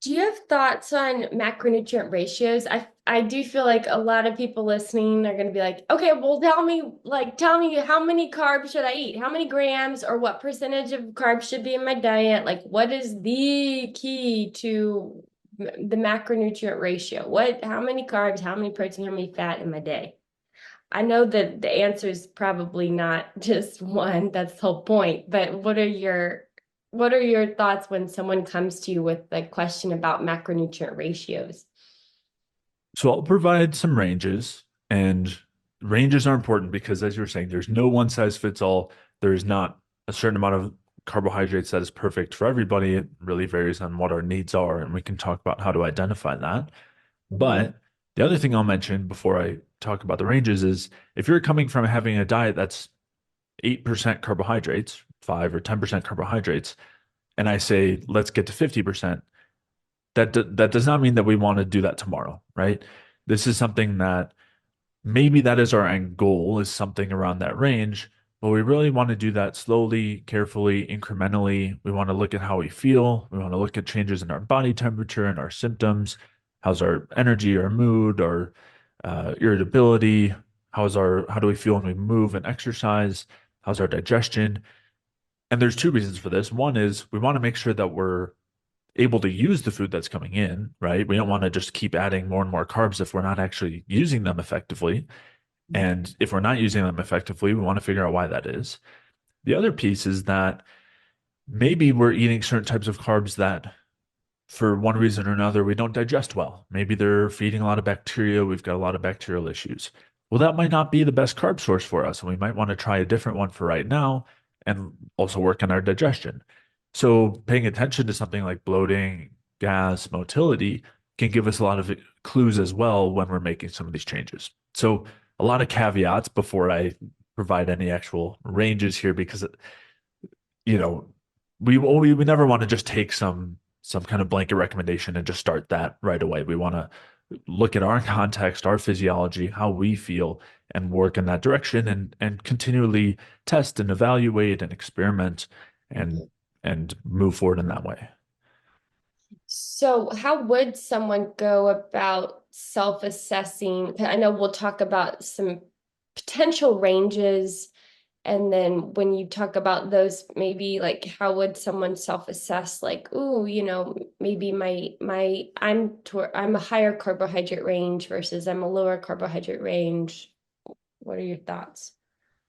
Do you have thoughts on macronutrient ratios? I do feel like a lot of people listening are going to be like, okay, well, tell me how many carbs should I eat? How many grams or what percentage of carbs should be in my diet? Like, what is the key to the macronutrient ratio? How many carbs, how many protein, how many fat in my day? I know that the answer is probably not just one, that's the whole point, but what are your thoughts when someone comes to you with a question about macronutrient ratios? So I'll provide some ranges, and ranges are important because, as you were saying, there's no one size fits all. There is not a certain amount of carbohydrates that is perfect for everybody. It really varies on what our needs are, and we can talk about how to identify that. Mhm. But the other thing I'll mention before I talk about the ranges is if you're coming from having a diet that's 8% carbohydrates, 5 or 10% carbohydrates, and I say, let's get to 50%, that does not mean that we want to do that tomorrow, right? This is something that maybe that is our end goal, is something around that range, but we really want to do that slowly, carefully, incrementally. We want to look at how we feel. We want to look at changes in our body temperature and our symptoms. How's our energy, our mood, our irritability? How do we feel when we move and exercise? How's our digestion? And there's two reasons for this. One is we want to make sure that we're able to use the food that's coming in, right? We don't want to just keep adding more and more carbs if we're not actually using them effectively. And if we're not using them effectively, we want to figure out why that is. The other piece is that maybe we're eating certain types of carbs that, for one reason or another, we don't digest well. Maybe they're feeding a lot of bacteria. We've got a lot of bacterial issues. Well, that might not be the best carb source for us. And we might want to try a different one for right now and also work on our digestion. So paying attention to something like bloating, gas, motility can give us a lot of clues as well when we're making some of these changes. So a lot of caveats before I provide any actual ranges here, because you know we never want to just take some kind of blanket recommendation and just start that right away. We want to look at our context, our physiology, how we feel, and work in that direction, and continually test and evaluate and experiment and Mhm. and move forward in that way. So, how would someone go about self-assessing? I know we'll talk about some potential ranges. And then when you talk about those, maybe like how would someone self-assess like, ooh, maybe I'm a higher carbohydrate range versus I'm a lower carbohydrate range. What are your thoughts?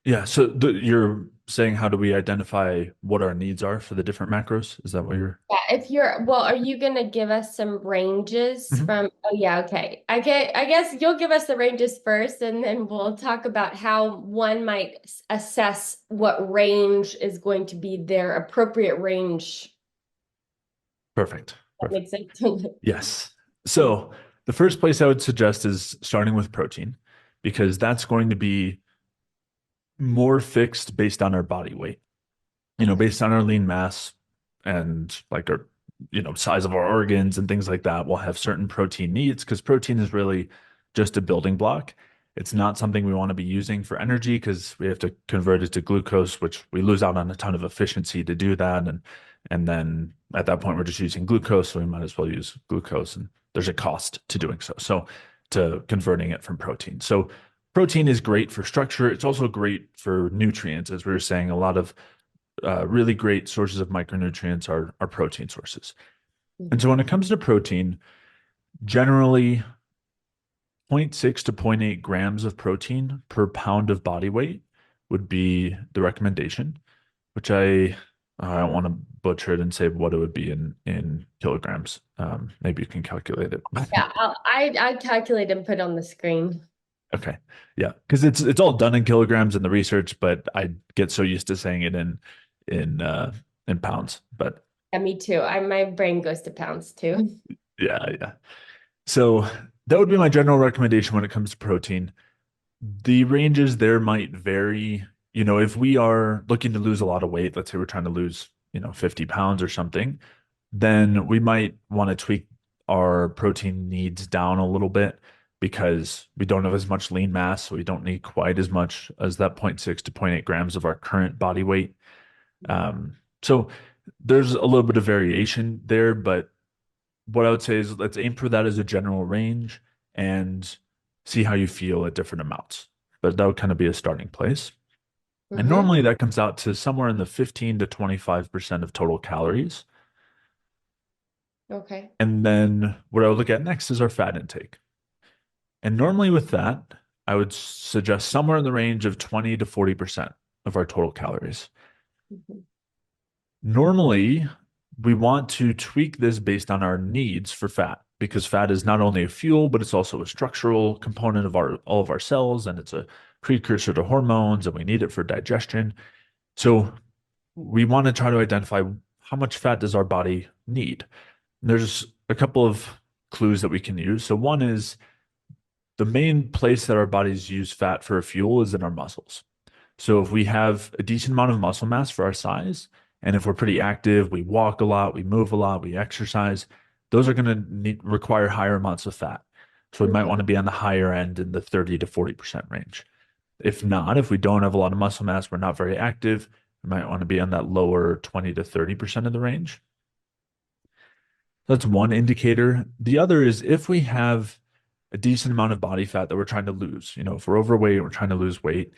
Yeah, so you're saying how do we identify what our needs are for the different macros? Is that what you're? Yeah, well, are you gonna give us some ranges Mhm. from, oh yeah, okay. I guess you'll give us the ranges first, and then we'll talk about how one might assess what range is going to be their appropriate range. Perfect. That Perfect. makes sense. Yes. So the first place I would suggest is starting with protein, because that's going to be more fixed based on our body weight, based on our lean mass and like our, size of our organs and things like that. We'll have certain protein needs because protein is really just a building block. It's not something we want to be using for energy because we have to convert it to glucose, which we lose out on a ton of efficiency to do that. And then at that point, we're just using glucose, so we might as well use glucose. And there's a cost to doing so. So to converting it from protein. So protein is great for structure. It's also great for nutrients. As we were saying, a lot of really great sources of micronutrients are protein sources. And so Mhm. when it comes to protein, generally zero point 0.6 to zero point 0.8 grams of protein per pound of body weight would be the recommendation, which I don't want to butcher it and say what it would be in kilograms. Maybe you can calculate it. Yeah, I calculate and put on the screen. Okay. Yeah, because it's all done in kilograms in the research, but I get so used to saying it in pounds. But Yeah, me too. My brain goes to pounds too. yeah, yeah. So that would be my general recommendation when it comes to protein. The ranges there might vary. If we are looking to lose a lot of weight, let's say we're trying to lose, 50 pounds or something, then we might want to tweak our protein needs down a little bit because we don't have as much lean mass, so we don't need quite as much as that zero point 0.6 to zero point 0.8 grams of our current body weight. So there's a little bit of variation there, but what I would say is let's aim for that as a general range and see how you feel at different amounts. But that would kind of be a starting place. And Mm-hmm. normally that comes out to somewhere in the 15 to 25% of total calories. Okay. And then what I would look at next is our fat intake. And normally with that, I would suggest somewhere in the range of 20 to 40% of our total calories. Mhm. Normally, we want to tweak this based on our needs for fat because fat is not only a fuel, but it's also a structural component of all of our cells, and it's a precursor to hormones, and we need it for digestion. So we want to try to identify how much fat does our body need. And there's a couple of clues that we can use. So one is the main place that our bodies use fat for a fuel is in our muscles. So if we have a decent amount of muscle mass for our size, and if we're pretty active, we walk a lot, we move a lot, we exercise, those are going to require higher amounts of fat. So we might Mhm. want to be on the higher end in the 30 to 40% range. If not, if we don't have a lot of muscle mass, we're not very active, we might want to be on that lower 20 to 30% of the range. That's one indicator. The other is if we have a decent amount of body fat that we're trying to lose, if we're overweight, we're trying to lose weight,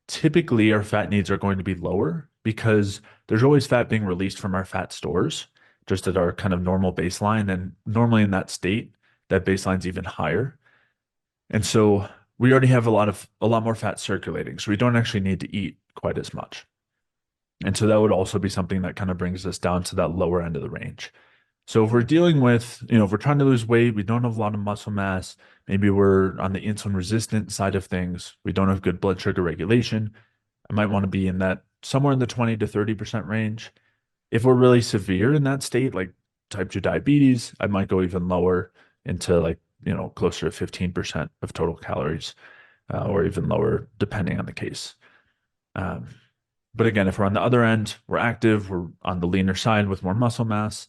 typically our fat needs are going to be lower because there's always fat being released from our fat stores just at our kind of normal baseline. And normally in that state, that baseline's even higher. And so we already have a lot more fat circulating. So we don't actually need to eat quite as much. And so that would also be something that kind of brings us down to that lower end of the range. So if we're dealing with, if we're trying to lose weight, we don't have a lot of muscle mass, maybe we're on the insulin resistant side of things, we don't have good blood sugar regulation, I might want to be in that somewhere in the 20 to 30% range. If we're really severe in that state, like type 2 diabetes, I might go even lower into like, closer to 15% of total calories, or even lower depending on the case. Um, but again, if we're on the other end, we're active, we're on the leaner side with more muscle mass,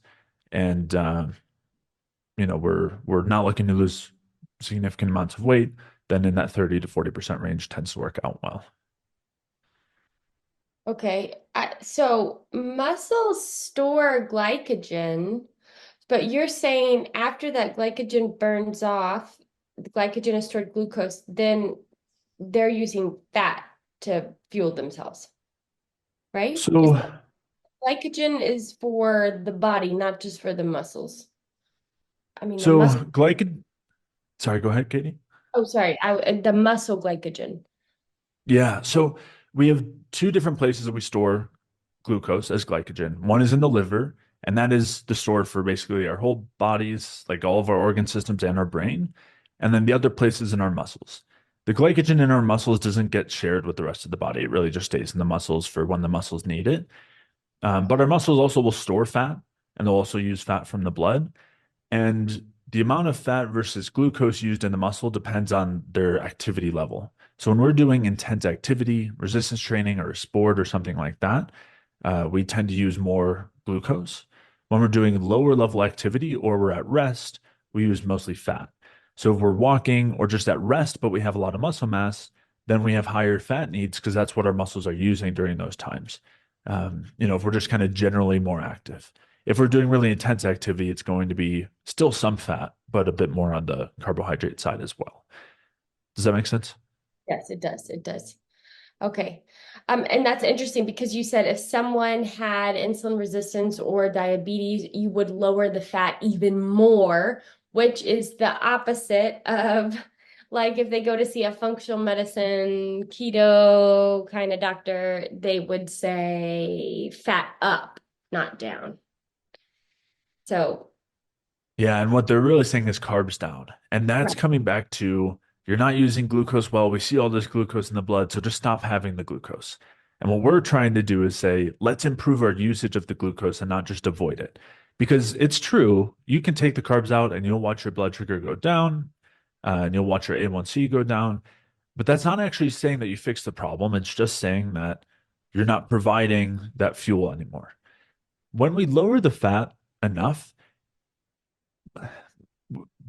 and we're not looking to lose significant amounts of weight, then in that 30 to 40% range tends to work out well. Okay. So muscles store glycogen, but you're saying after that glycogen burns off, the glycogen is stored glucose, then they're using fat to fuel themselves, right? Is So, glycogen is for the body, not just for the muscles. I mean, the so muscle. glycogen, sorry, go ahead, Katie. Oh, sorry. The muscle glycogen. Yeah, so we have two different places that we store glucose as glycogen. One is in the liver, and that is the store for basically our whole bodies, like all of our organ systems and our brain. And then the other place is in our muscles. The glycogen in our muscles doesn't get shared with the rest of the body. It really just stays in the muscles for when the muscles need it. But our muscles also will store fat, and they'll also use fat from the blood. And the amount of fat versus glucose used in the muscle depends on their activity level. So when we're doing intense activity, resistance training, or a sport or something like that, we tend to use more glucose. When we're doing lower level activity or we're at rest, we use mostly fat. So if we're walking or just at rest, but we have a lot of muscle mass, then we have higher fat needs because that's what our muscles are using during those times. If we're just kind of generally more active. If we're doing really intense activity, it's going to be still some fat, but a bit more on the carbohydrate side as well. Does that make sense? Yes, it does. It does. Okay. And that's interesting because you said if someone had insulin resistance or diabetes, you would lower the fat even more, which is the opposite of Like if they go to see a functional medicine, keto kind of doctor, they would say fat up, not down. So, Yeah, and what they're really saying is carbs down. And that's right. coming back to you're not using glucose well. We see all this glucose in the blood, so just stop having the glucose. And what we're trying to do is say, let's improve our usage of the glucose and not just avoid it. Because it's true, you can take the carbs out and you'll watch your blood sugar go down, and you'll watch your A1C go down. But that's not actually saying that you fix the problem. It's just saying that you're not providing that fuel anymore. When we lower the fat enough,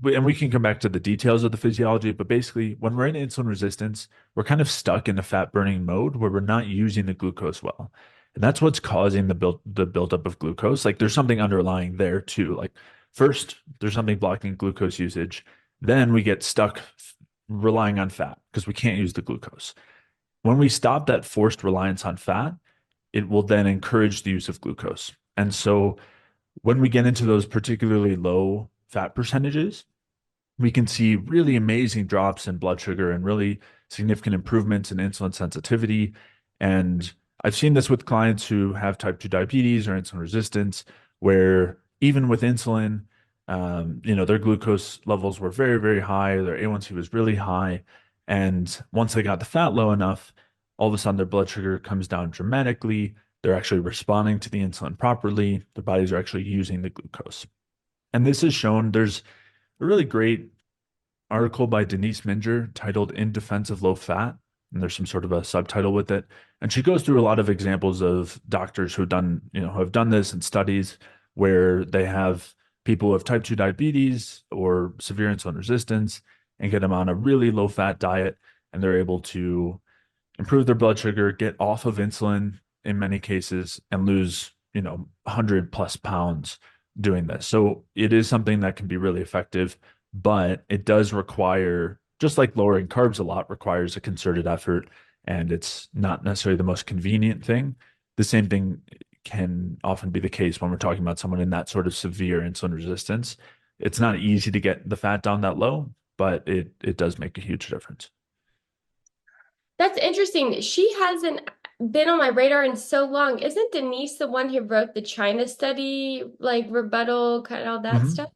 and we can come back to the details of the physiology, but basically, when we're in insulin resistance, we're kind of stuck in a fat burning mode where we're not using the glucose well. And that's what's causing the buildup of glucose. Like there's something underlying there too. Like first, there's something blocking glucose usage. Then we get stuck relying on fat because we can't use the glucose. When we stop that forced reliance on fat, it will then encourage the use of glucose. And so when we get into those particularly low fat percentages, we can see really amazing drops in blood sugar and really significant improvements in insulin sensitivity. And I've seen this with clients who have type 2 diabetes or insulin resistance, where even with insulin, their glucose levels were very, very high. Their A1C was really high. And once they got the fat low enough, all of a sudden their blood sugar comes down dramatically. They're actually responding to the insulin properly. Their bodies are actually using the glucose. And this is shown. There's a really great article by Denise Minger titled In Defense of Low Fat. And there's some sort of a subtitle with it. And she goes through a lot of examples of doctors who have done this in studies where they have people with type 2 diabetes or severe insulin resistance and get them on a really low fat diet. And they're able to improve their blood sugar, get off of insulin in many cases, and lose, 100 plus pounds doing this. So it is something that can be really effective, but it does require, just like lowering carbs a lot requires a concerted effort, and it's not necessarily the most convenient thing. The same thing can often be the case when we're talking about someone in that sort of severe insulin resistance. It's not easy to get the fat down that low, but it does make a huge difference. That's interesting. She hasn't been on my radar in so long. Isn't Denise the one who wrote the China study, like rebuttal, kind of all that Hmm. stuff?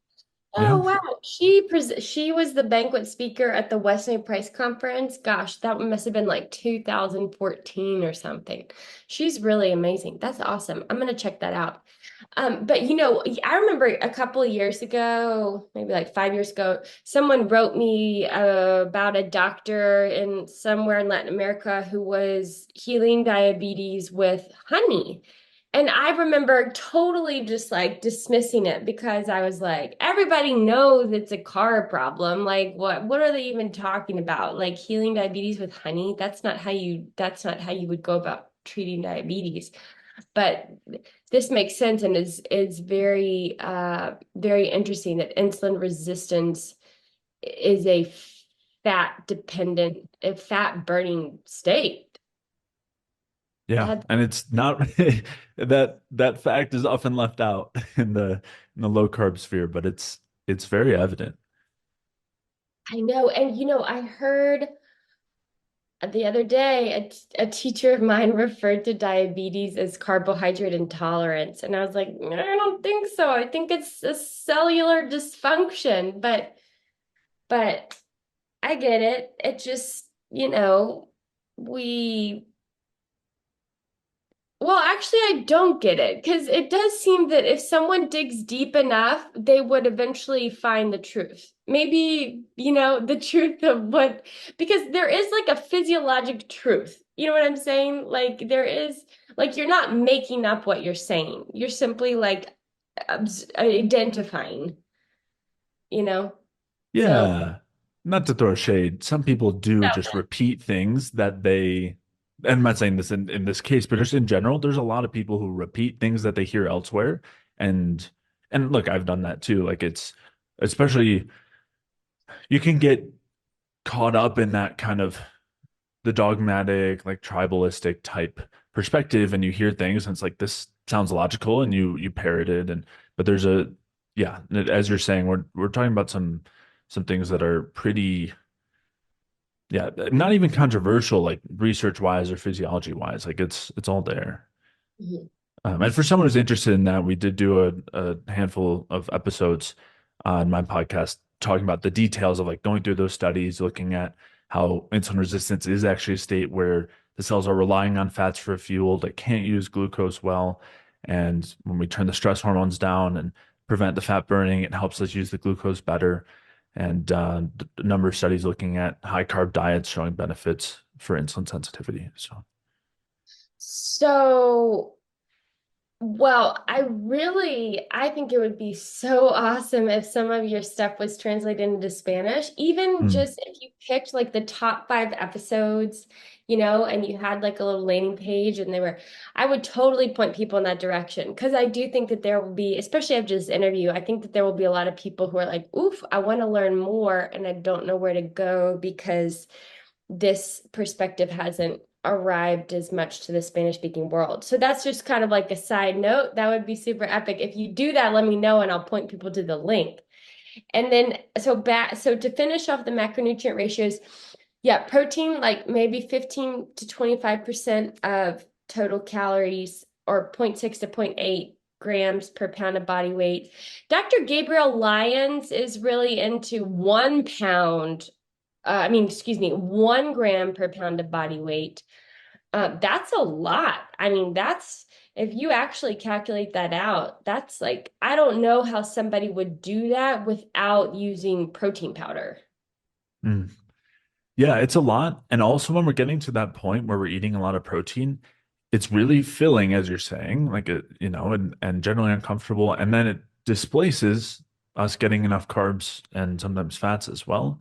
Oh Yeah. wow. She was the banquet speaker at the Wesleyan Price conference. Gosh, that must have been like 2014 or something. She's really amazing. That's awesome. I'm gonna check that out. But I remember a couple of years ago, maybe like 5 years ago, someone wrote me about a doctor in somewhere in Latin America who was healing diabetes with honey. And I remember totally just like dismissing it because I was like, everybody knows it's a carb problem. Like what are they even talking about? Like healing diabetes with honey? That's not how you would go about treating diabetes. But this makes sense and is very very interesting that insulin resistance is a a fat burning state. Yeah, That and it's not that fact is often left out in the low carb sphere, but it's very evident. I know. And I heard the other day a teacher of mine referred to diabetes as carbohydrate intolerance. And I was like, I don't think so. I think it's a cellular dysfunction. But I get it. It just, we well, actually, I don't get it because it does seem that if someone digs deep enough, they would eventually find the truth. Maybe, the truth of because there is like a physiologic truth. You know what I'm saying? Like, there is, like, you're not making up what you're saying. You're simply like identifying, you know? So, Yeah, not to throw shade. Some people do just repeat things that they, and I'm not saying this in this case, but just in general, there's a lot of people who repeat things that they hear elsewhere. And and look, I've done that too. Like it's especially you can get caught up in that kind of the dogmatic, like tribalistic type perspective, and you hear things and it's like this sounds logical and you parrot it. And but there's a yeah, as you're saying, we're talking about some things that are pretty yeah, not even controversial, like research wise or physiology wise. Like it's all there. Mhm. And for someone who's interested in that, we did do a handful of episodes on my podcast talking about the details of like going through those studies, looking at how insulin resistance is actually a state where the cells are relying on fats for fuel. They can't use glucose well. And when we turn the stress hormones down and prevent the fat burning, it helps us use the glucose better. And a number of studies looking at high carb diets showing benefits for insulin sensitivity. So. So, well, I think it would be so awesome if some of your stuff was translated into Spanish, even Mm. just if you picked like the top 5 episodes, and you had like a little landing page and I would totally point people in that direction because I do think that there will be, especially after this interview, I think that there will be a lot of people who are like, oof, I want to learn more and I don't know where to go because this perspective hasn't arrived as much to the Spanish speaking world. So that's just kind of like a side note. That would be super epic. If you do that, let me know and I'll point people to the link. And then so to finish off the macronutrient ratios, yeah, protein like maybe 15 to 25% of total calories or zero point 0.6 to zero point 0.8 grams per pound of body weight. Dr. Gabriel Lyons is really into 1 pound, excuse me, 1 gram per pound of body weight. That's a lot. If you actually calculate that out, that's like, I don't know how somebody would do that without using protein powder. Mm. Yeah, it's a lot. And also when we're getting to that point where we're eating a lot of protein, it's really filling, as you're saying, like and generally uncomfortable. And then it displaces us getting enough carbs and sometimes fats as well.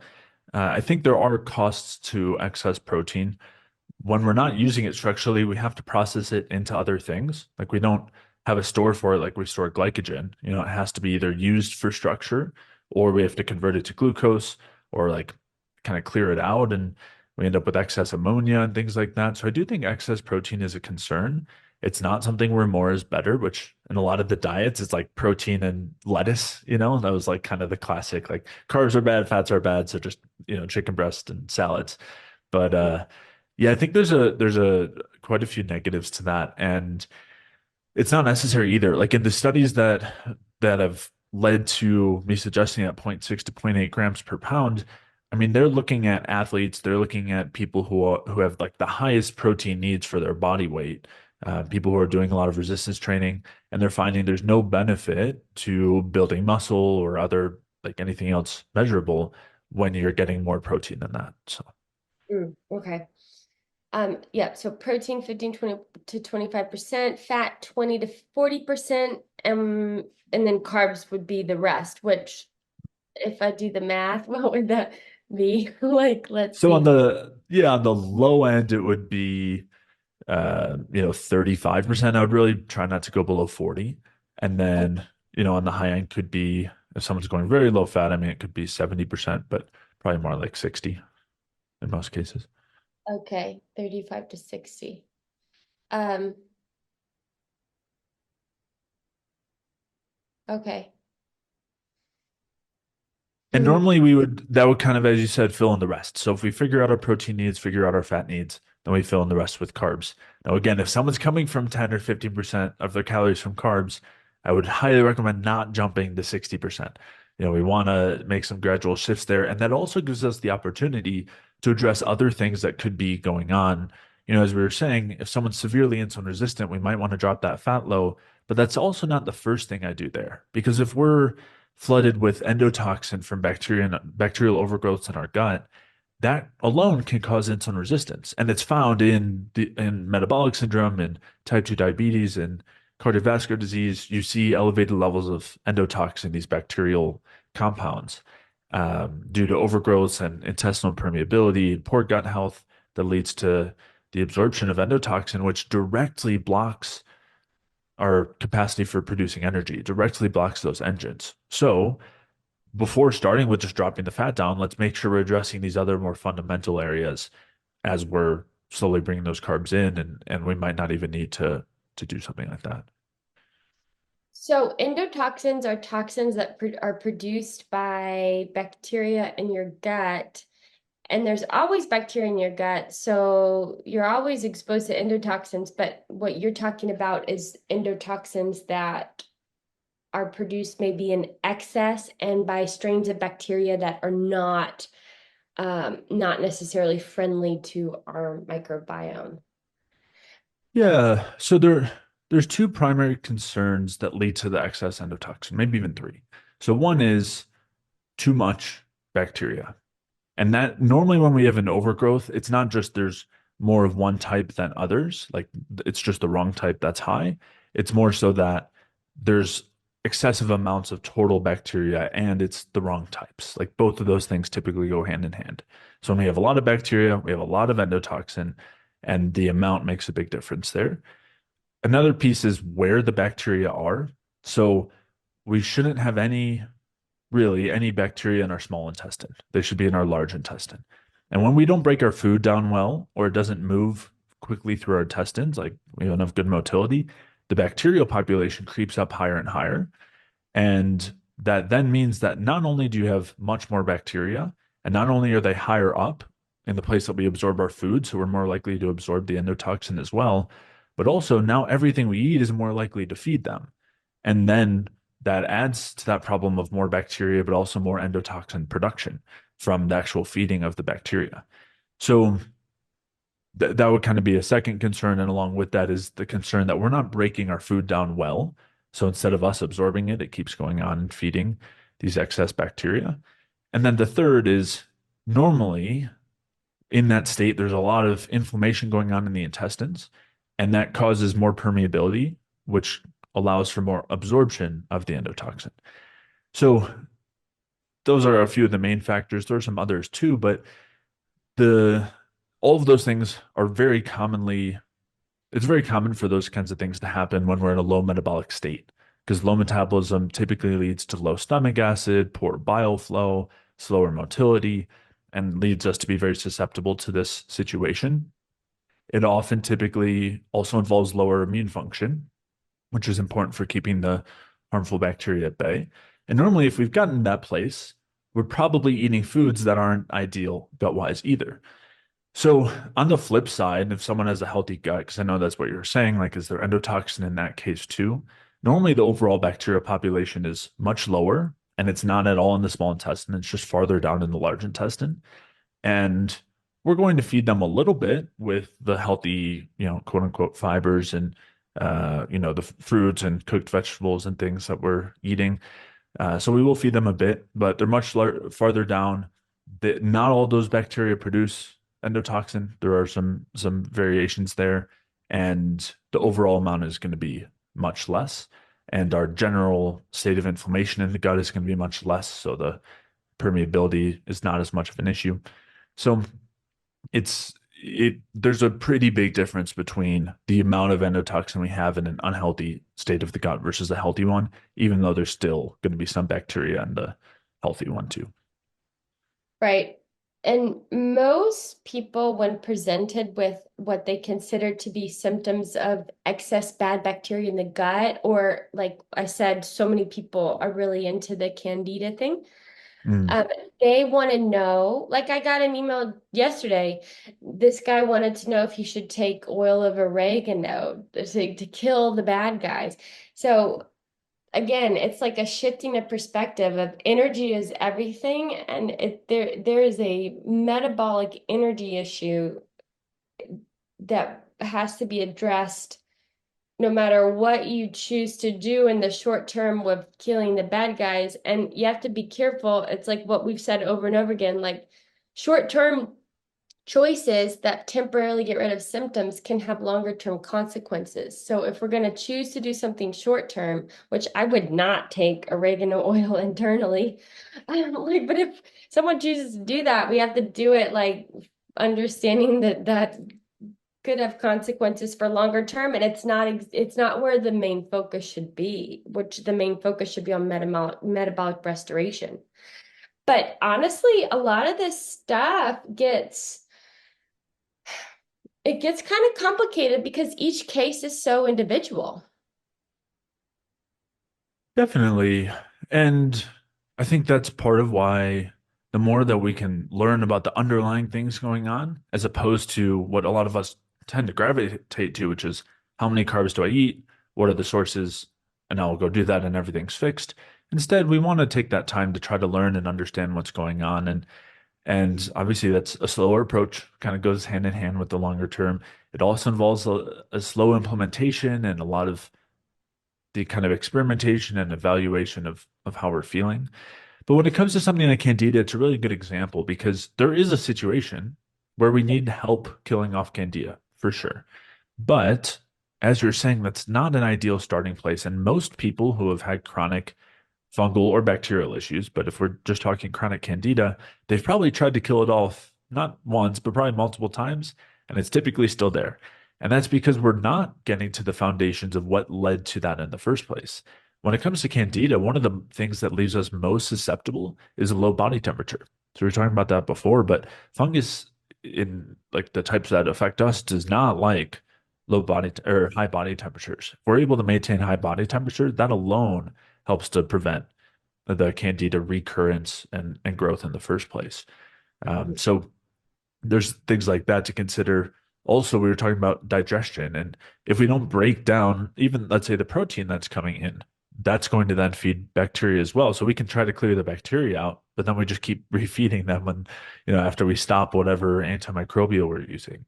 I think there are costs to excess protein. When we're not using it structurally, we have to process it into other things. Like we don't have a store for it like we store glycogen. It has to be either used for structure or we have to convert it to glucose or like kind of clear it out and we end up with excess ammonia and things like that. So I do think excess protein is a concern. It's not something where more is better, which in a lot of the diets it's like protein and lettuce, that was like kind of the classic like carbs are bad, fats are bad, so just, chicken breast and salads. But yeah, I think there's a quite a few negatives to that, and it's not necessary either. Like in the studies that have led to me suggesting that zero point 0.6 to zero point 0.8 grams per pound, I mean, they're looking at athletes, they're looking at people who have like the highest protein needs for their body weight, people who are doing a lot of resistance training, and they're finding there's no benefit to building muscle or other like anything else measurable when you're getting more protein than that. So. Okay. Yeah, so protein 15, 20 to 25%, fat 20 to 40%, and then carbs would be the rest, which if I do the math, what would that be? Like, let's So see. on the low end, it would be 35%. I would really try not to go below 40. And then, on the high end could be if someone's going very low fat, I mean it could be 70%, but probably more like 60 in most cases. Okay, 35 to 60. Um, okay. And Hmm. normally that would kind of, as you said, fill in the rest. So if we figure out our protein needs, figure out our fat needs, then we fill in the rest with carbs. Now, again, if someone's coming from 10 or 15% of their calories from carbs, I would highly recommend not jumping to 60%. We want to make some gradual shifts there. And that also gives us the opportunity to address other things that could be going on. As we were saying, if someone's severely insulin resistant, we might want to drop that fat low, but that's also not the first thing I do there. Because if we're flooded with endotoxin from bacteria and bacterial overgrowths in our gut, that alone can cause insulin resistance. And it's found in metabolic syndrome and type 2 diabetes and cardiovascular disease. You see elevated levels of endotoxin, these bacterial compounds, due to overgrowths and intestinal permeability and poor gut health that leads to the absorption of endotoxin, which directly blocks our capacity for producing energy, directly blocks those engines. So before starting with just dropping the fat down, let's make sure we're addressing these other more fundamental areas as we're slowly bringing those carbs in, and we might not even need to do something like that. So endotoxins are toxins that are produced by bacteria in your gut. and there's always bacteria in your gut, so you're always exposed to endotoxins. But what you're talking about is endotoxins that are produced maybe in excess and by strains of bacteria that are not necessarily friendly to our microbiome. Yeah. So there's two primary concerns that lead to the excess endotoxin, maybe even three. So one is too much bacteria. And that normally when we have an overgrowth, it's not just there's more of one type than others, like it's just the wrong type that's high. It's more so that there's excessive amounts of total bacteria and it's the wrong types. Like both of those things typically go hand in hand. So when we have a lot of bacteria, we have a lot of endotoxin, and the amount makes a big difference there. Another piece is where the bacteria are. So we shouldn't have any bacteria in our small intestine. They should be in our large intestine. And when we don't break our food down well, or it doesn't move quickly through our intestines, like we don't have good motility, the bacterial population creeps up higher and higher. And that then means that not only do you have much more bacteria, and not only are they higher up in the place that we absorb our food, so we're more likely to absorb the endotoxin as well, but also now everything we eat is more likely to feed them. And then that adds to that problem of more bacteria, but also more endotoxin production from the actual feeding of the bacteria. So that would kind of be a second concern. And along with that is the concern that we're not breaking our food down well. So instead of us absorbing it, it keeps going on and feeding these excess bacteria. And then the third is normally in that state, there's a lot of inflammation going on in the intestines, and that causes more permeability, which allows for more absorption of the endotoxin. So those are a few of the main factors. There are some others too, but the all of those things are it's very common for those kinds of things to happen when we're in a low metabolic state, because low metabolism typically leads to low stomach acid, poor bile flow, slower motility, and leads us to be very susceptible to this situation. It often typically also involves lower immune function, which is important for keeping the harmful bacteria at bay. And normally, if we've gotten to that place, we're probably eating foods that aren't ideal gut-wise either. So on the flip side, if someone has a healthy gut, because I know that's what you're saying, like is there endotoxin in that case too? Normally the overall bacterial population is much lower, and it's not at all in the small intestine. It's just farther down in the large intestine. And we're going to feed them a little bit with the healthy, quote unquote fibers and the fruits and cooked vegetables and things that we're eating. So we will feed them a bit, but they're much farther down. Not all those bacteria produce endotoxin. There are some variations there, and the overall amount is going to be much less. And our general state of inflammation in the gut is going to be much less. So the permeability is not as much of an issue. So there's a pretty big difference between the amount of endotoxin we have in an unhealthy state of the gut versus a healthy one, even though there's still going to be some bacteria in the healthy one too. Right. And most people, when presented with what they consider to be symptoms of excess bad bacteria in the gut, or like I said, so many people are really into the candida thing. Mm. Um, they want to know, like I got an email yesterday. This guy wanted to know if he should take oil of oregano to kill the bad guys. So again, it's like a shifting of perspective of energy is everything, and there is a metabolic energy issue that has to be addressed no matter what you choose to do in the short term with killing the bad guys. And you have to be careful. It's like what we've said over and over again, like short term choices that temporarily get rid of symptoms can have longer term consequences. So if we're going to choose to do something short term, which I would not take oregano oil internally, like, but if someone chooses to do that, we have to do it like understanding that could have consequences for longer term, and it's not where the main focus should be, which the main focus should be on metabolic restoration. But honestly, a lot of this stuff gets kind of complicated because each case is so individual. Definitely. And I think that's part of why the more that we can learn about the underlying things going on, as opposed to what a lot of us tend to gravitate to, which is how many carbs do I eat? What are the sources? And I'll go do that and everything's fixed. Instead, we want to take that time to try to learn and understand what's going on. And obviously that's a slower approach, kind of goes hand in hand with the longer term. It also involves a slow implementation and a lot of the kind of experimentation and evaluation of how we're feeling. But when it comes to something like candida, it's a really good example because there is a situation where we need help killing off candida for sure. But as you're saying, that's not an ideal starting place. And most people who have had chronic fungal or bacterial issues, but if we're just talking chronic candida, they've probably tried to kill it off not once, but probably multiple times, and it's typically still there. And that's because we're not getting to the foundations of what led to that in the first place. When it comes to candida, one of the things that leaves us most susceptible is a low body temperature. So we were talking about that before, but fungus in like the types that affect us does not like low body or high body temperatures. If we're able to maintain high body temperature, that alone helps to prevent the candida recurrence and growth in the first place. Mhm. So there's things like that to consider. Also, we were talking about digestion, and if we don't break down even, let's say, the protein that's coming in, that's going to then feed bacteria as well. So we can try to clear the bacteria out, but then we just keep refeeding them when, after we stop whatever antimicrobial we're using.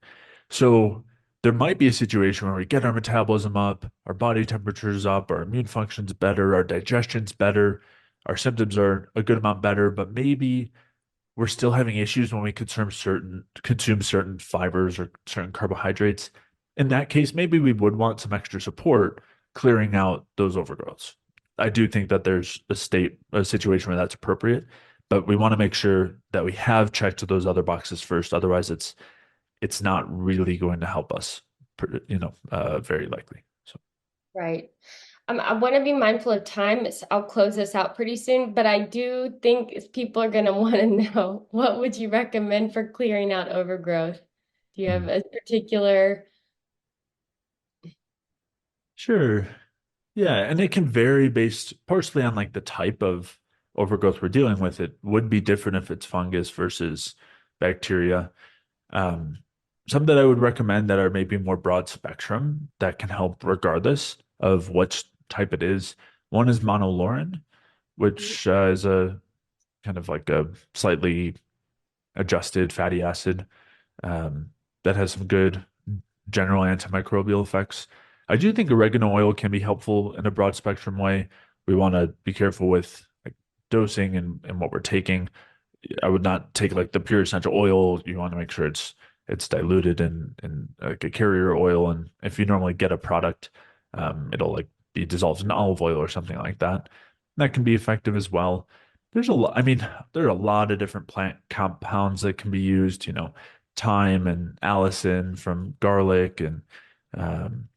So there might be a situation where we get our metabolism up, our body temperature's up, our immune function's better, our digestion's better, our symptoms are a good amount better, but maybe we're still having issues when we consume certain fibers or certain carbohydrates. In that case, maybe we would want some extra support clearing out those overgrowths. I do think that there's a situation where that's appropriate, but we want to make sure that we have checked those other boxes first. Otherwise, it's not really going to help us, very likely. So. Right. I want to be mindful of time. I'll close this out pretty soon, but I do think people are going to want to know what would you recommend for clearing out overgrowth? Do you have Mm. a particular? Sure. Yeah, and it can vary based partially on like the type of overgrowth we're dealing with. It would be different if it's fungus versus bacteria. Um, some that I would recommend that are maybe more broad spectrum that can help regardless of which type it is. One is monolaurin, which is a kind of like a slightly adjusted fatty acid that has some good general antimicrobial effects. I do think oregano oil can be helpful in a broad spectrum way. We want to be careful with like dosing and what we're taking. I would not take like the pure essential oil. You want to make sure it's diluted in like a carrier oil, and if you normally get a product, it'll like be dissolved in olive oil or something like that. That can be effective as well. There's a lot. I mean, there are a lot of different plant compounds that can be used. Thyme and allicin from garlic, and um,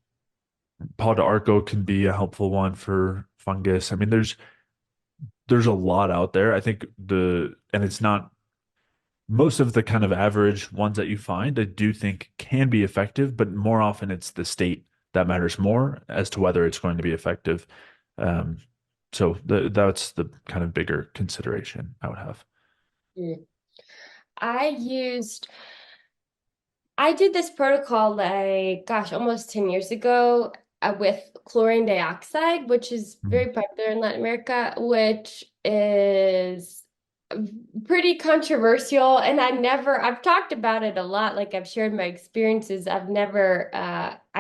Pau d'Arco can be a helpful one for fungus. I mean, there's a lot out there. I think and it's not most of the kind of average ones that you find, I do think can be effective, but more often it's the state that matters more as to whether it's going to be effective. Um, so that's the kind of bigger consideration I would have. Mm. I used I did this protocol like, gosh, almost 10 years ago with chlorine dioxide, which is Mhm. very popular in Latin America, which is pretty controversial. And I've talked about it a lot. Like I've shared my experiences. I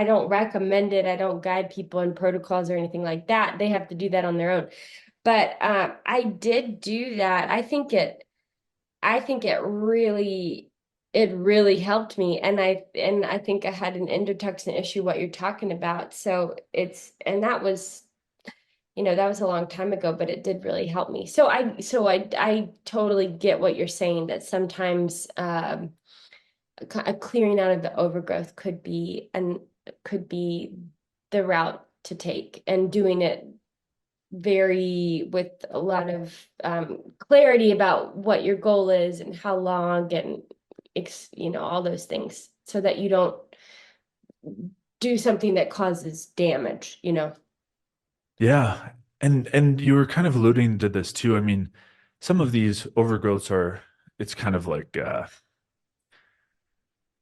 don't recommend it. I don't guide people in protocols or anything like that. They have to do that on their own. But I did do that. I think it really helped me, and I think I had an endotoxin issue, what you're talking about. So that was, that was a long time ago, but it did really help me. I totally get what you're saying, that sometimes a clearing out of the overgrowth could be the route to take, and doing it very with a lot of clarity about what your goal is and how long, and all those things, so that you don't do something that causes damage. Yeah. And you were kind of alluding to this too. I mean, some of these overgrowths are, it's kind of like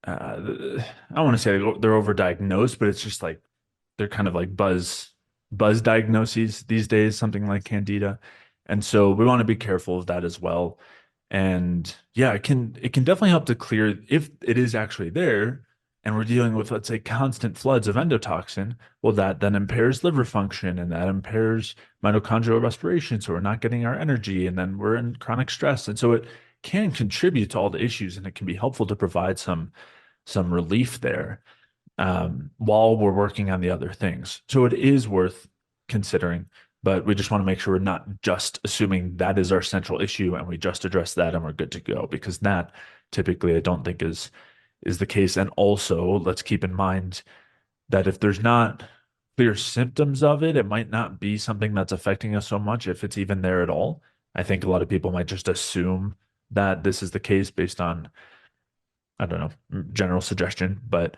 I don't want to say they're overdiagnosed, but it's just like they're kind of like buzz diagnoses these days, something like candida. And so we want to be careful of that as well. And yeah, it can definitely help to clear if it is actually there and we're dealing with, let's say, constant floods of endotoxin. Well, that then impairs liver function and that impairs mitochondrial respiration. So we're not getting our energy and then we're in chronic stress. And so it can contribute to all the issues and it can be helpful to provide some relief there while we're working on the other things. So it is worth considering, but we just want to make sure we're not just assuming that is our central issue and we just address that and we're good to go, because that typically I don't think is the case. And also, let's keep in mind that if there's not clear symptoms of it, it might not be something that's affecting us so much if it's even there at all. I think a lot of people might just assume that this is the case based on, I don't know, general suggestion, but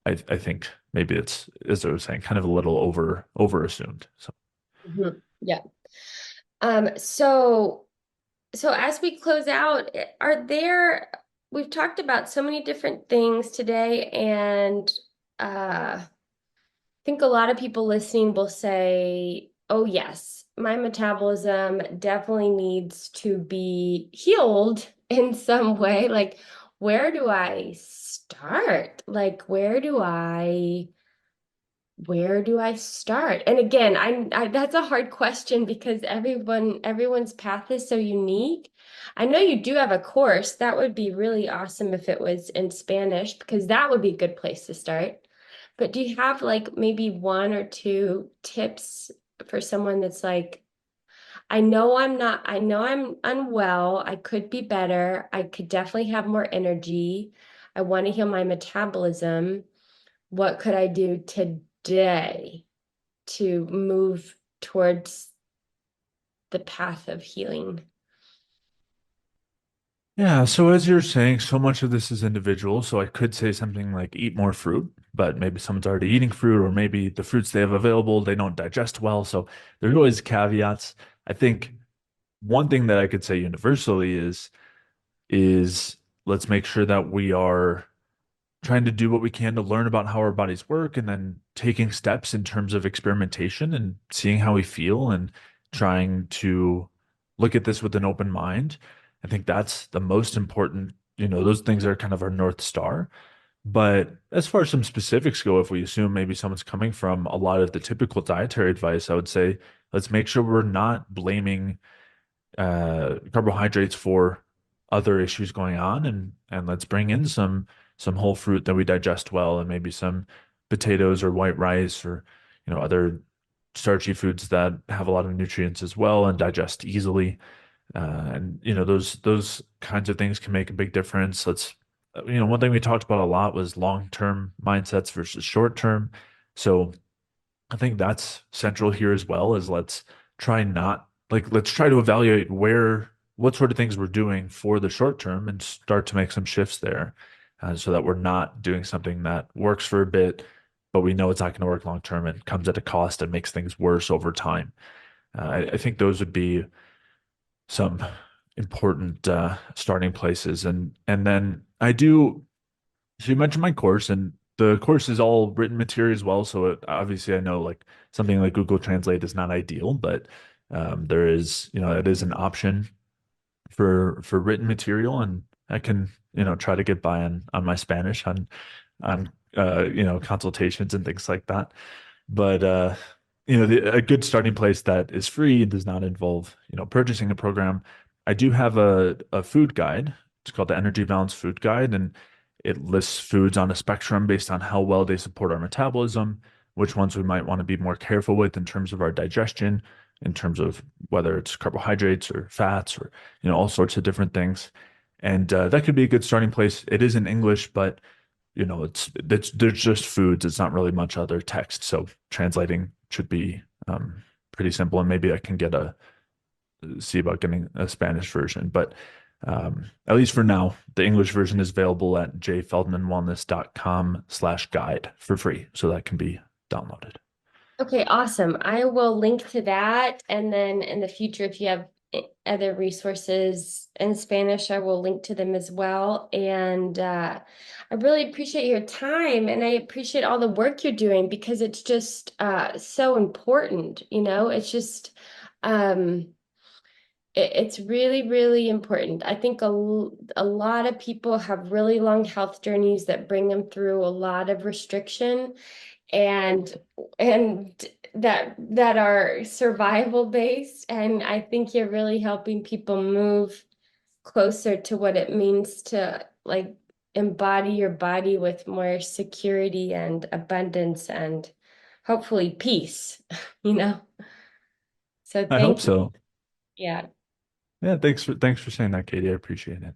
I think maybe it's, as I was saying, kind of a little over assumed. So Yeah. So as we close out, we've talked about so many different things today, and I think a lot of people listening will say, oh, yes, my metabolism definitely needs to be healed in some way. Like, where do I start? Like, where do I start? And again, I that's a hard question because everyone's path is so unique. I know you do have a course. That would be really awesome if it was in Spanish, because that would be a good place to start. But do you have like maybe one or two tips for someone that's like, I know I'm unwell. I could be better. I could definitely have more energy. I want to heal my metabolism. What could I do today to move towards the path of healing? yeah, so as you're saying, so much of this is individual. So I could say something like eat more fruit, but maybe someone's already eating fruit, or maybe the fruits they have available, they don't digest well. So there's always caveats. I think one thing that I could say universally is let's make sure that we are trying to do what we can to learn about how our bodies work and then taking steps in terms of experimentation and seeing how we feel and trying to look at this with an open mind. I think that's the most important. Those things are kind of our North Star. But as far as some specifics go, if we assume maybe someone's coming from a lot of the typical dietary advice, I would say let's make sure we're not blaming carbohydrates for other issues going on, and let's bring in some whole fruit that we digest well, and maybe some potatoes or white rice or other starchy foods that have a lot of nutrients as well and digest easily. And those kinds of things can make a big difference. One thing we talked about a lot was long-term mindsets versus short-term. So I think that's central here as well, is let's try to evaluate what sort of things we're doing for the short term and start to make some shifts there, so that we're not doing something that works for a bit, but we know it's not going to work long term and comes at a cost and makes things worse over time. I think those would be some important starting places. And then I do, so you mentioned my course, and the course is all written material as well. So obviously, I know like something like Google Translate is not ideal, but there is, it is an option for written material, and I can, try to get by on my Spanish on consultations and things like that. But a good starting place that is free and does not involve, purchasing a program. I do have a food guide. It's called the Energy Balance Food Guide, and it lists foods on a spectrum based on how well they support our metabolism, which ones we might want to be more careful with in terms of our digestion, in terms of whether it's carbohydrates or fats or, all sorts of different things. And that could be a good starting place. It is in English, but it's there's just foods. It's not really much other text. So translating should be pretty simple. And maybe I can see about getting a Spanish version. But at least for now, the English version is available at jayfeldmanwellness.com/guide for free. So that can be downloaded. Okay, awesome. I will link to that. And then in the future, if you have other resources in Spanish. I will link to them as well. And I really appreciate your time, and I appreciate all the work you're doing because it's just so important. It's just it's really, really important. I think a lot of people have really long health journeys that bring them through a lot of restriction and and that are survival based. And I think you're really helping people move closer to what it means to like embody your body with more security and abundance and hopefully peace, you know? So I hope thank you. so. Yeah. Yeah, thanks for saying that, Katie. I appreciate it.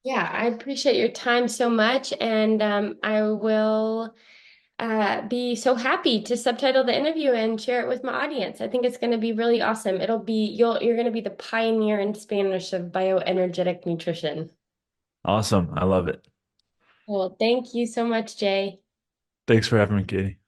Yeah, I appreciate your time so much, and I will be so happy to subtitle the interview and share it with my audience. I think it's going to be really awesome. You're going to be the pioneer in Spanish of bioenergetic nutrition. Awesome. I love it. Well, thank you so much, Jay. Thanks for having me, Katie.